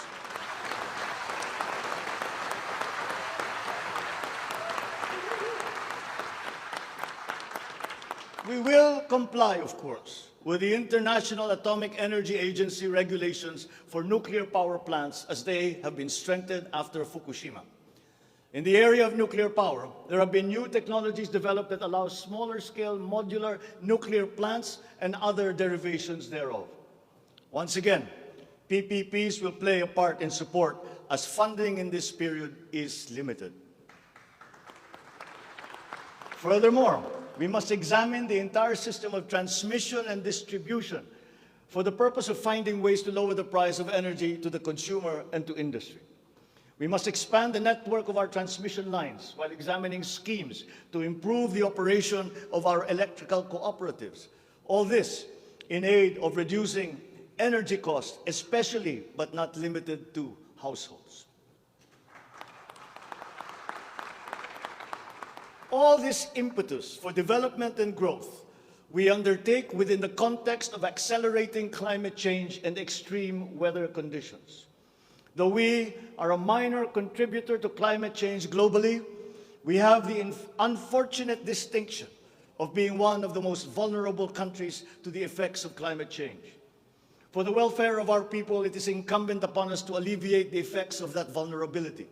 We will comply, of course, with the International Atomic Energy Agency regulations for nuclear power plants as they have been strengthened after Fukushima. In the area of nuclear power, there have been new technologies developed that allow smaller-scale modular nuclear plants and other derivations thereof. Once again, PPPs will play a part in support as funding in this period is limited. Furthermore, we must examine the entire system of transmission and distribution for the purpose of finding ways to lower the price of energy to the consumer and to industry. We must expand the network of our transmission lines while examining schemes to improve the operation of our electrical cooperatives. All this in aid of reducing energy costs, especially but not limited to households. All this impetus for development and growth we undertake within the context of accelerating climate change and extreme weather conditions. Though we are a minor contributor to climate change globally, we have the unfortunate distinction of being one of the most vulnerable countries to the effects of climate change. For the welfare of our people, it is incumbent upon us to alleviate the effects of that vulnerability.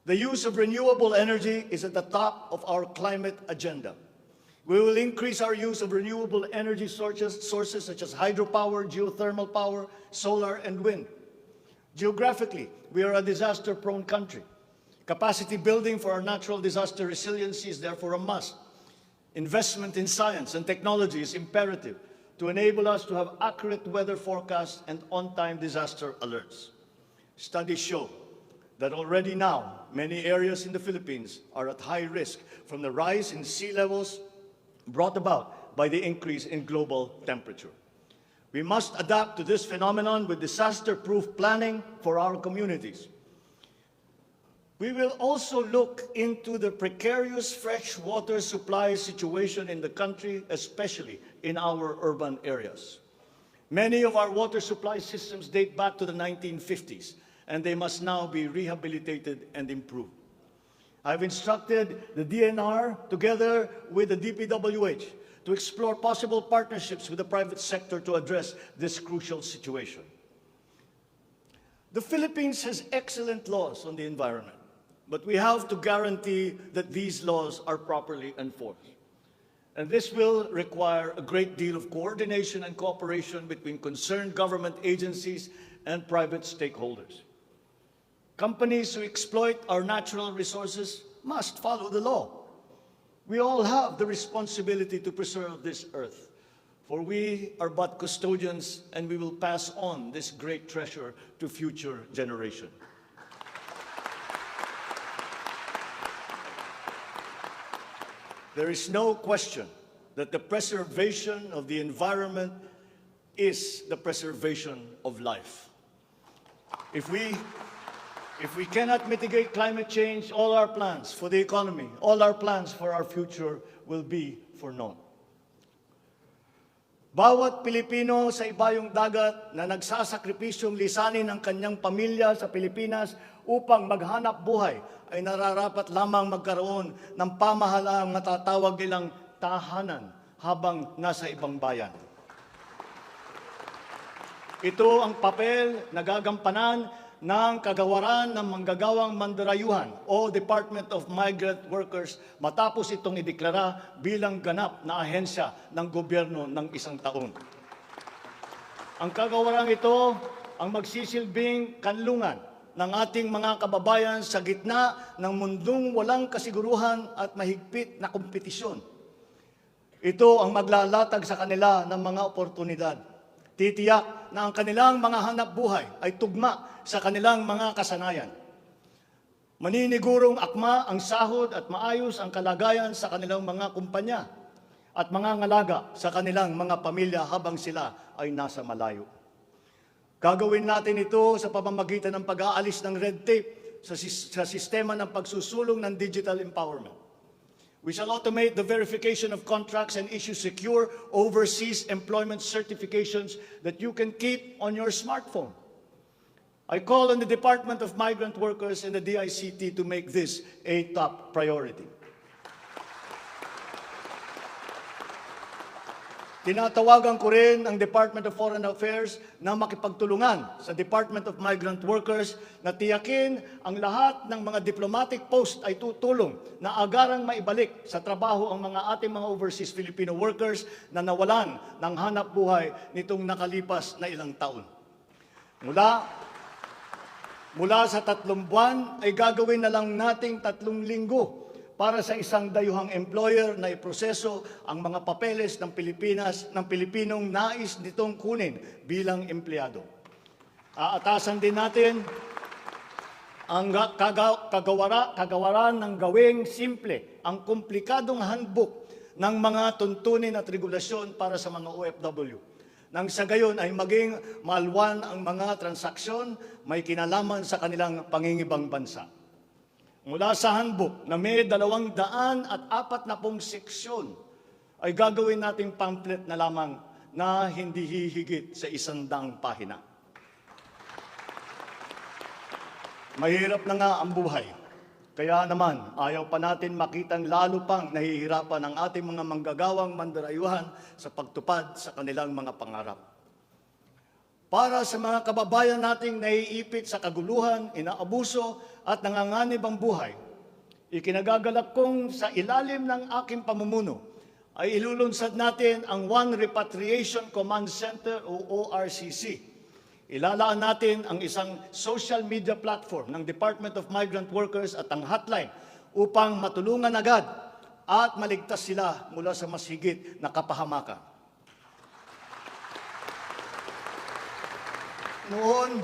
The use of renewable energy is at the top of our climate agenda. We will increase our use of renewable energy sources such as hydropower, geothermal power, solar, and wind. Geographically, we are a disaster-prone country. Capacity building for our natural disaster resiliency is therefore a must. Investment in science and technology is imperative to enable us to have accurate weather forecasts and on-time disaster alerts. Studies show that already now, many areas in the Philippines are at high risk from the rise in sea levels brought about by the increase in global temperature. We must adapt to this phenomenon with disaster-proof planning for our communities. We will also look into the precarious freshwater supply situation in the country, especially in our urban areas. Many of our water supply systems date back to the 1950s, and they must now be rehabilitated and improved. I've instructed the DNR, together with the DPWH, to explore possible partnerships with the private sector to address this crucial situation. The Philippines has excellent laws on the environment, but we have to guarantee that these laws are properly enforced. And this will require a great deal of coordination and cooperation between concerned government agencies and private stakeholders. Companies who exploit our natural resources must follow the law. We all have the responsibility to preserve this earth, for we are but custodians and we will pass on this great treasure to future generations. There is no question that the preservation of the environment is the preservation of life. If we cannot mitigate climate change, all our plans for the economy, all our plans for our future will be for naught. Bawat Pilipino sa ibayong dagat na nagsasakripisyong lisanin ang kanyang pamilya sa Pilipinas upang maghanap buhay ay nararapat lamang magkaroon ng pamahalaang matatawag nilang tahanan habang nasa ibang bayan. Ito ang papel na gagampanan ng kagawaran ng manggagawang mandarayuhan o Department of Migrant Workers matapos itong ideklara bilang ganap na ahensya ng gobyerno ng isang taon. Ang kagawarang ito ang magsisilbing kanlungan ng ating mga kababayan sa gitna ng mundong walang kasiguruhan at mahigpit na kompetisyon. Ito ang maglalatag sa kanila ng mga oportunidad. Titiyak na ang kanilang mga hanap buhay ay tugma sa kanilang mga kasanayan. Maninigurong akma ang sahod at maayos ang kalagayan sa kanilang mga kumpanya at mga ngalaga sa kanilang mga pamilya habang sila ay nasa malayo. Gagawin natin ito sa pamamagitan ng pag-aalis ng red tape sa sistema ng pagsusulong ng digital empowerment. We shall automate the verification of contracts and issue secure overseas employment certifications that you can keep on your smartphone. I call on the Department of Migrant Workers and the DICT to make this a top priority. Tinatawagan ko rin ang Department of Foreign Affairs na makipagtulungan sa Department of Migrant Workers na tiyakin ang lahat ng mga diplomatic post ay tutulong na agarang maibalik sa trabaho ang mga ating mga overseas Filipino workers na nawalan ng hanap buhay nitong nakalipas na ilang taon. Mula sa 3 buwan ay gagawin na lang nating 3 linggo para sa isang dayuhang employer na iproseso ang mga papeles ng Pilipinas, ng Pilipinong nais nitong kunin bilang empleyado. Aatasan din natin ang kagawaran ng gawing simple, ang komplikadong handbook ng mga tuntunin at regulasyon para sa mga OFW. Nang sa gayon ay maging malwan ang mga transaksyon may kinalaman sa kanilang pangingibang bansa. Mula sa handbook na may 240 seksyon ay gagawin nating pamphlet na lamang na hindi hihigit sa 100 pahina. Mahirap na nga ang buhay. Kaya naman, ayaw pa natin makitang lalo pang nahihirapan ang ating mga manggagawang mandarayuhan sa pagtupad sa kanilang mga pangarap. Para sa mga kababayan nating naiipit sa kaguluhan, inaabuso at nanganganib ang buhay, ikinagagalak kong sa ilalim ng aking pamumuno ay ilulunsad natin ang One Repatriation Command Center o ORCC. Ilalaan natin ang isang social media platform ng Department of Migrant Workers at ang hotline upang matulungan agad at maligtas sila mula sa mas higit na kapahamakan. Noon,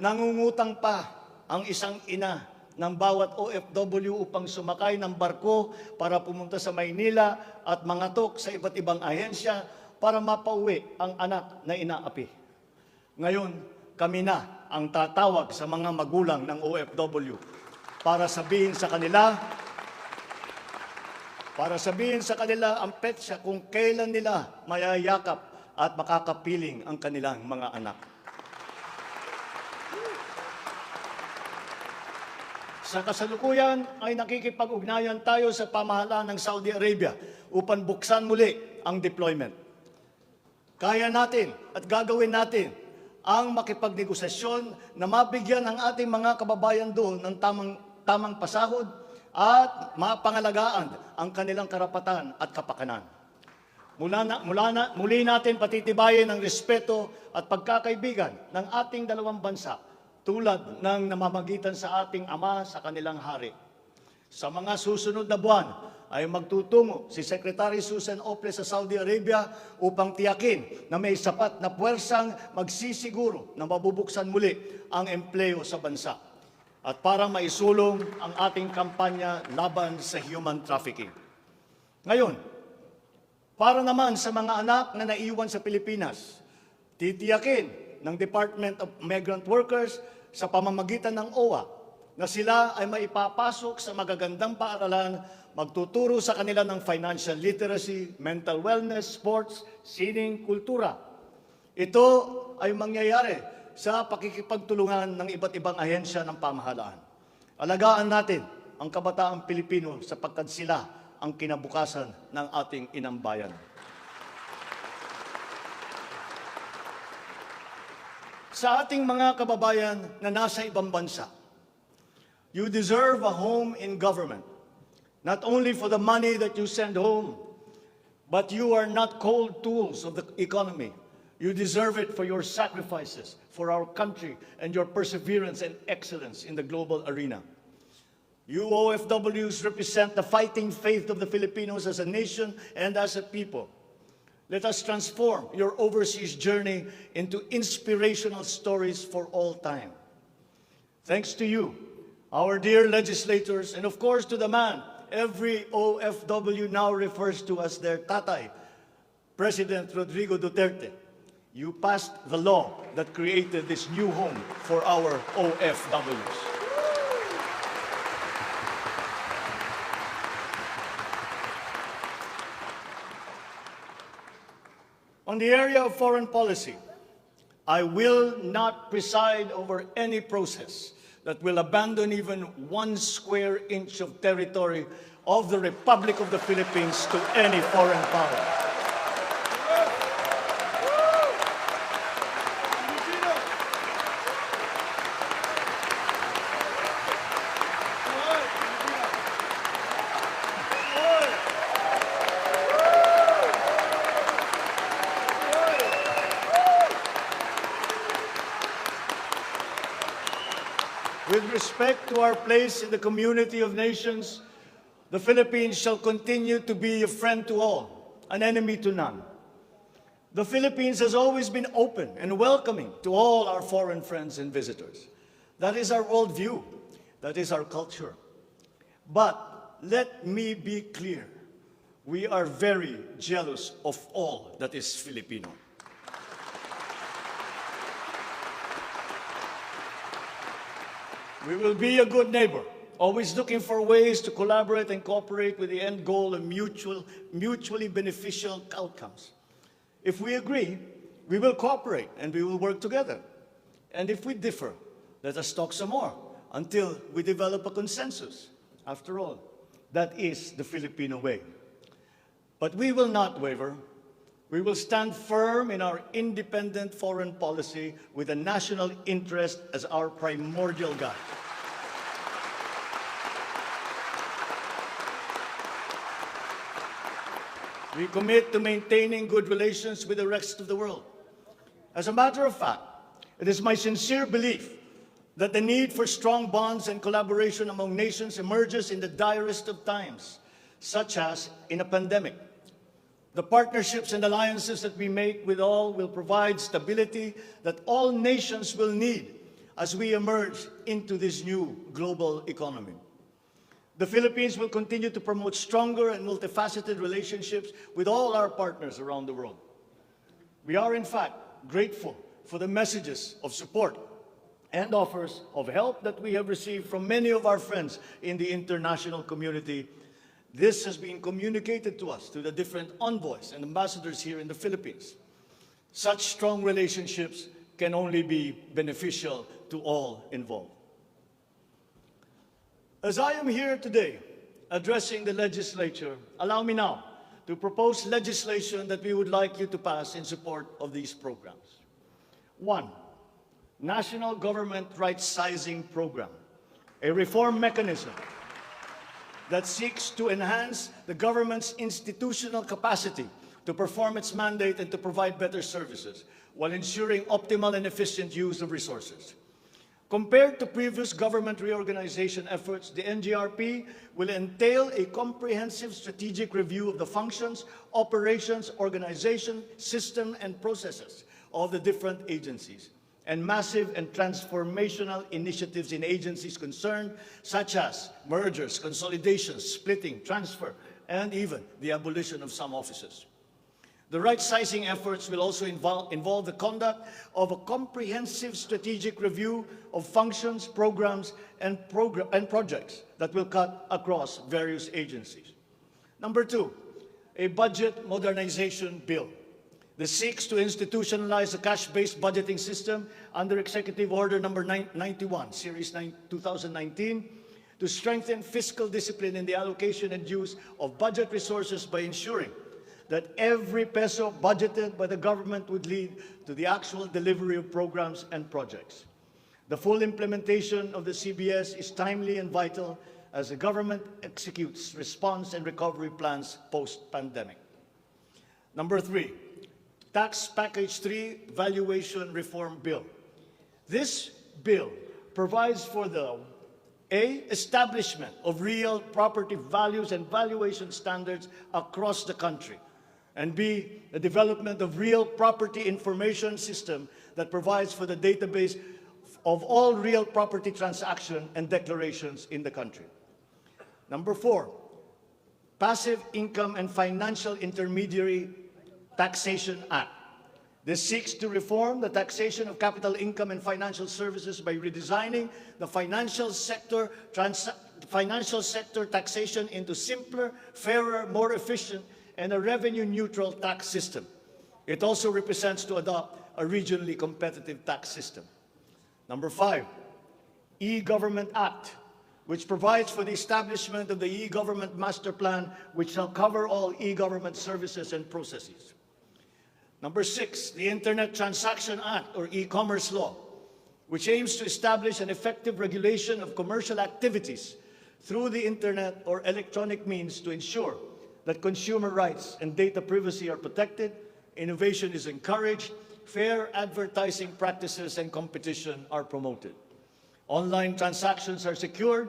nangungutang pa ang isang ina ng bawat OFW upang sumakay ng barko para pumunta sa Maynila at mangatok sa iba't ibang ahensya para mapauwi ang anak na inaapi. Ngayon, kami na ang tatawag sa mga magulang ng OFW para sabihin sa kanila ang petsa kung kailan nila mayayakap at makakapiling ang kanilang mga anak. Sa kasalukuyan ay nakikipag-ugnayan tayo sa pamahalaan ng Saudi Arabia upang buksan muli ang deployment. Kaya natin at gagawin natin ang makipagnegosasyon na mabigyan ang ating mga kababayan doon ng tamang pasahod at mapangalagaan ang kanilang karapatan at kapakanan. Muli natin patitibayin ang respeto at pagkakaibigan ng ating dalawang bansa tulad ng namamagitan sa ating ama sa kanilang hari. Sa mga susunod na buwan ay magtutungo si Secretary Susan Ople sa Saudi Arabia upang tiyakin na may sapat na puwersang magsisiguro na mabubuksan muli ang empleo sa bansa at para maisulong ang ating kampanya laban sa human trafficking. Ngayon, para naman sa mga anak na naiwan sa Pilipinas, titiyakin ng Department of Migrant Workers sa pamamagitan ng OWA na sila ay maipapasok sa magagandang paaralan, magtuturo sa kanila ng financial literacy, mental wellness, sports, sining, kultura. Ito ay mangyayari sa pakikipagtulungan ng iba't ibang ahensya ng pamahalaan. Alagaan natin ang kabataang Pilipino sapagkat sila ang kinabukasan ng ating inang bayan. Sa ating mga kababayan na nasa ibang bansa, you deserve a home in government, not only for the money that you send home, but you are not cold tools of the economy. You deserve it for your sacrifices, for our country, and your perseverance and excellence in the global arena. You OFWs represent the fighting faith of the Filipinos as a nation and as a people. Let us transform your overseas journey into inspirational stories for all time. Thanks to you, our dear legislators, and of course to the man every OFW now refers to as their tatay, President Rodrigo Duterte. You passed the law that created this new home for our OFWs. On the area of foreign policy, I will not preside over any process that will abandon even 1 square inch of territory of the Republic of the Philippines to any foreign power. With respect to our place in the community of nations, the Philippines shall continue to be a friend to all, an enemy to none. The Philippines has always been open and welcoming to all our foreign friends and visitors. That is our worldview. That is our culture. But let me be clear. We are very jealous of all that is Filipino. We will be a good neighbor, always looking for ways to collaborate and cooperate with the end goal of mutually beneficial outcomes. If we agree, we will cooperate and we will work together. And if we differ, let us talk some more until we develop a consensus. After all, that is the Filipino way. But we will not waver. We will stand firm in our independent foreign policy with the national interest as our primordial guide. We commit to maintaining good relations with the rest of the world. As a matter of fact, it is my sincere belief that the need for strong bonds and collaboration among nations emerges in the direst of times, such as in a pandemic. The partnerships and alliances that we make with all will provide stability that all nations will need as we emerge into this new global economy. The Philippines will continue to promote stronger and multifaceted relationships with all our partners around the world. We are, in fact, grateful for the messages of support and offers of help that we have received from many of our friends in the international community. This has been communicated to us through the different envoys and ambassadors here in the Philippines. Such strong relationships can only be beneficial to all involved. As I am here today addressing the legislature, allow me now to propose legislation that we would like you to pass in support of these programs. 1. National Government Right-Sizing Program, a reform mechanism that seeks to enhance the government's institutional capacity to perform its mandate and to provide better services while ensuring optimal and efficient use of resources. Compared to previous government reorganization efforts, the NGRP will entail a comprehensive strategic review of the functions, operations, organization, system, and processes of the different agencies, and massive and transformational initiatives in agencies concerned, such as mergers, consolidations, splitting, transfer, and even the abolition of some offices. The right-sizing efforts will also involve the conduct of a comprehensive strategic review of functions, programs, and projects that will cut across various agencies. Number 2, a budget modernization bill. This seeks to institutionalize a cash-based budgeting system under Executive Order number 91, Series 2019, to strengthen fiscal discipline in the allocation and use of budget resources by ensuring that every peso budgeted by the government would lead to the actual delivery of programs and projects. The full implementation of the CBS is timely and vital as the government executes response and recovery plans post-pandemic. Number 3, Tax Package 3 Valuation Reform Bill. This bill provides for the establishment of real property values and valuation standards across the country, And B, the development of real property information system that provides for the database of all real property transaction and declarations in the country. Number 4, Passive Income and Financial Intermediary Taxation Act. This seeks to reform the taxation of capital income and financial services by redesigning the financial sector taxation into simpler, fairer, more efficient, and a revenue-neutral tax system. It also represents to adopt a regionally competitive tax system. Number 5, E-Government Act, which provides for the establishment of the E-Government Master Plan, which shall cover all e-government services and processes. Number 6, the Internet Transaction Act, or e-commerce law, which aims to establish an effective regulation of commercial activities through the Internet or electronic means to ensure that consumer rights and data privacy are protected, innovation is encouraged, fair advertising practices and competition are promoted. Online transactions are secured,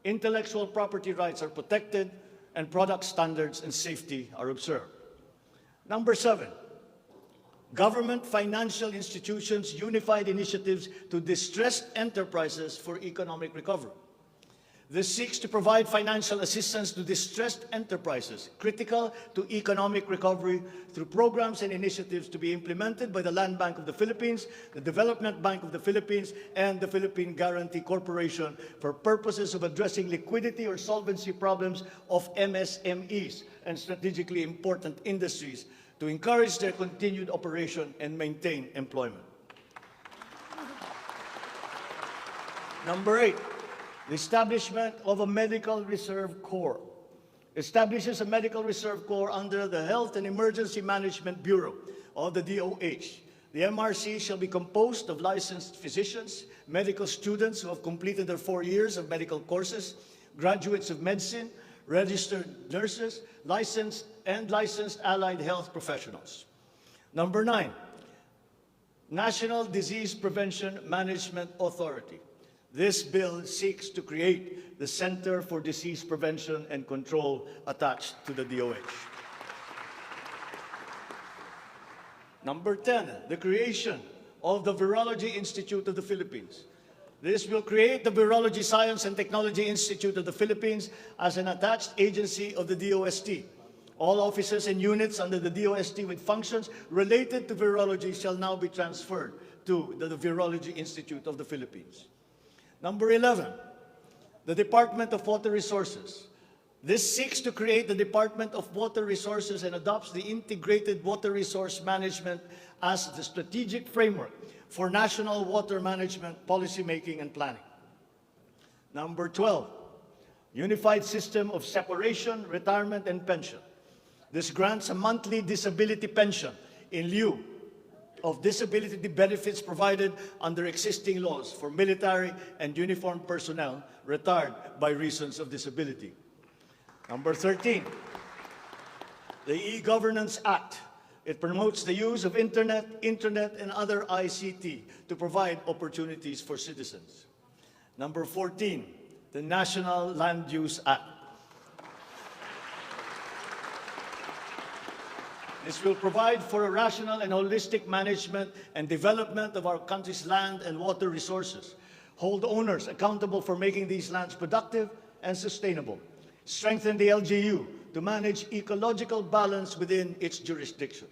intellectual property rights are protected, and product standards and safety are observed. Number 7, Government Financial Institutions Unified Initiatives to Distressed Enterprises for Economic Recovery. This seeks to provide financial assistance to distressed enterprises critical to economic recovery through programs and initiatives to be implemented by the Land Bank of the Philippines, the Development Bank of the Philippines, and the Philippine Guarantee Corporation for purposes of addressing liquidity or solvency problems of MSMEs and strategically important industries to encourage their continued operation and maintain employment. Number 8, the establishment of a Medical Reserve Corps. Establishes a Medical Reserve Corps under the Health and Emergency Management Bureau of the DOH. The MRC shall be composed of licensed physicians, medical students who have completed their 4 years of medical courses, graduates of medicine, registered nurses, licensed allied health professionals. Number 9, National Disease Prevention Management Authority. This bill seeks to create the Center for Disease Prevention and Control attached to the DOH. Number 10, the creation of the Virology Institute of the Philippines. This will create the Virology Science and Technology Institute of the Philippines as an attached agency of the DOST. All offices and units under the DOST with functions related to virology shall now be transferred to the Virology Institute of the Philippines. Number 11, the Department of Water Resources. This seeks to create the Department of Water Resources and adopts the Integrated Water Resource Management as the strategic framework for national water management, policymaking, and planning. Number 12, Unified System of Separation, Retirement, and Pension. This grants a monthly disability pension in lieu of disability benefits provided under existing laws for military and uniformed personnel retired by reasons of disability. Number 13, the E-Governance Act. It promotes the use of internet, and other ICT to provide opportunities for citizens. Number 14, the National Land Use Act. This will provide for a rational and holistic management and development of our country's land and water resources, hold owners accountable for making these lands productive and sustainable, strengthen the LGU to manage ecological balance within its jurisdiction.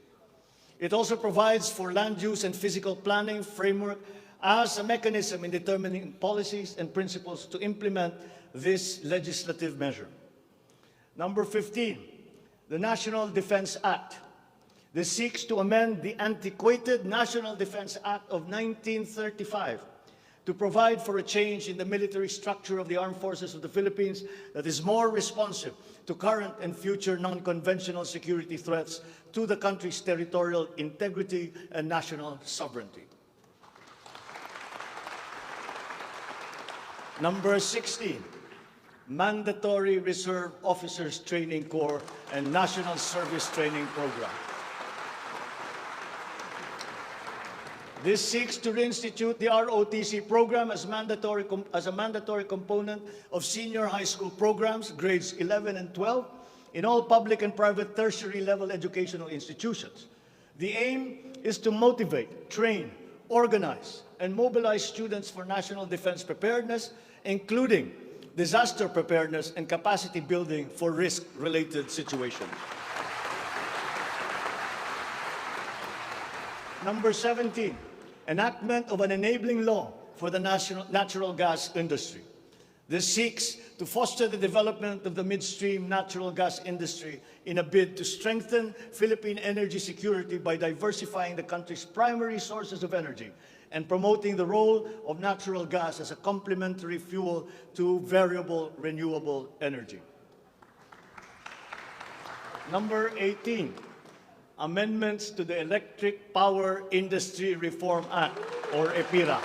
It also provides for land use and physical planning framework as a mechanism in determining policies and principles to implement this legislative measure. Number 15, the National Defense Act. This seeks to amend the antiquated National Defense Act of 1935 to provide for a change in the military structure of the Armed Forces of the Philippines that is more responsive to current and future non-conventional security threats to the country's territorial integrity and national sovereignty. Number 16, Mandatory Reserve Officers Training Corps and National Service Training Program. This seeks to reinstitute the ROTC program as a mandatory component of senior high school programs, grades 11 and 12, in all public and private tertiary level educational institutions. The aim is to motivate, train, organize, and mobilize students for national defense preparedness, including disaster preparedness and capacity building for risk-related situations. Number 17, enactment of an enabling law for the natural gas industry. This seeks to foster the development of the midstream natural gas industry in a bid to strengthen Philippine energy security by diversifying the country's primary sources of energy and promoting the role of natural gas as a complementary fuel to variable renewable energy. Number 18, amendments to the Electric Power Industry Reform Act, or Epira.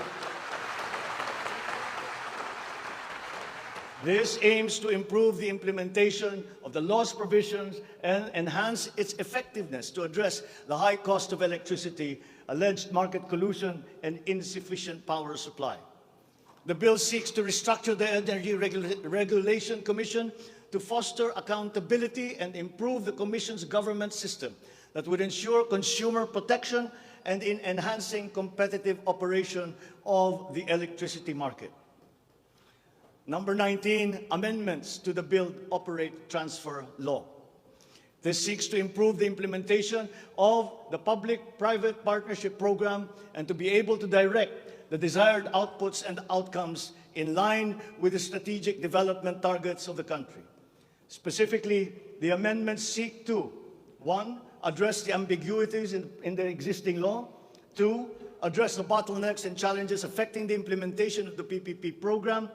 This aims to improve the implementation of the law's provisions and enhance its effectiveness to address the high cost of electricity, alleged market collusion, and insufficient power supply. The bill seeks to restructure the Energy Regulation Commission to foster accountability and improve the Commission's government system that would ensure consumer protection and in enhancing competitive operation of the electricity market. Number 19, amendments to the Build, Operate, Transfer law. This seeks to improve the implementation of the public-private partnership program and to be able to direct the desired outputs and outcomes in line with the strategic development targets of the country. Specifically, the amendments seek to, 1, address the ambiguities in the existing law, 2, address the bottlenecks and challenges affecting the implementation of the PPP program,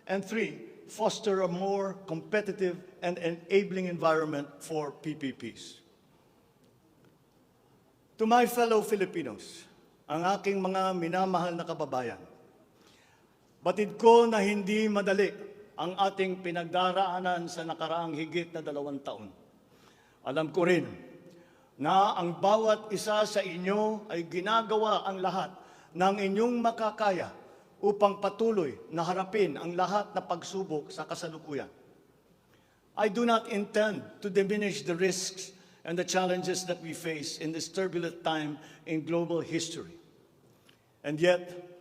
and 3, foster a more competitive and enabling environment for PPPs. To my fellow Filipinos, ang aking mga minamahal na kababayan, batid ko na hindi madali ang ating pinagdaraanan sa nakaraang higit na 2 taon. Alam ko rin na ang bawat isa sa inyo ay ginagawa ang lahat ng inyong makakaya upang patuloy na harapin ang lahat na pagsubok sa kasalukuyan. I do not intend to diminish the risks and the challenges that we face in this turbulent time in global history. And yet,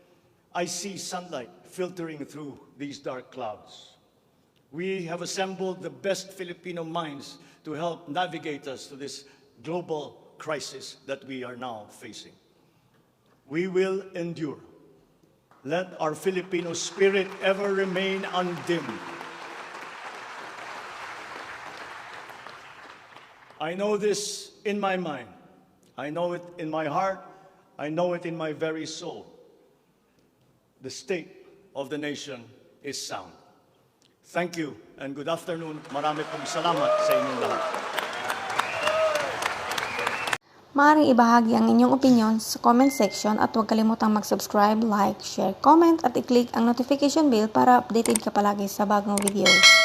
I see sunlight filtering through these dark clouds. We have assembled the best Filipino minds to help navigate us through this global crisis that we are now facing. We will endure. Let our Filipino spirit ever remain undimmed. I know this in my mind. I know it in my heart. I know it in my very soul. The state of the nation is sound. Thank you and good afternoon. Marami pong salamat sa inyong lahat. Maaaring ibahagi ang inyong opinion sa comment section at huwag kalimutang mag-subscribe, like, share, comment at i-click ang notification bell para updated ka palagi sa bagong videos.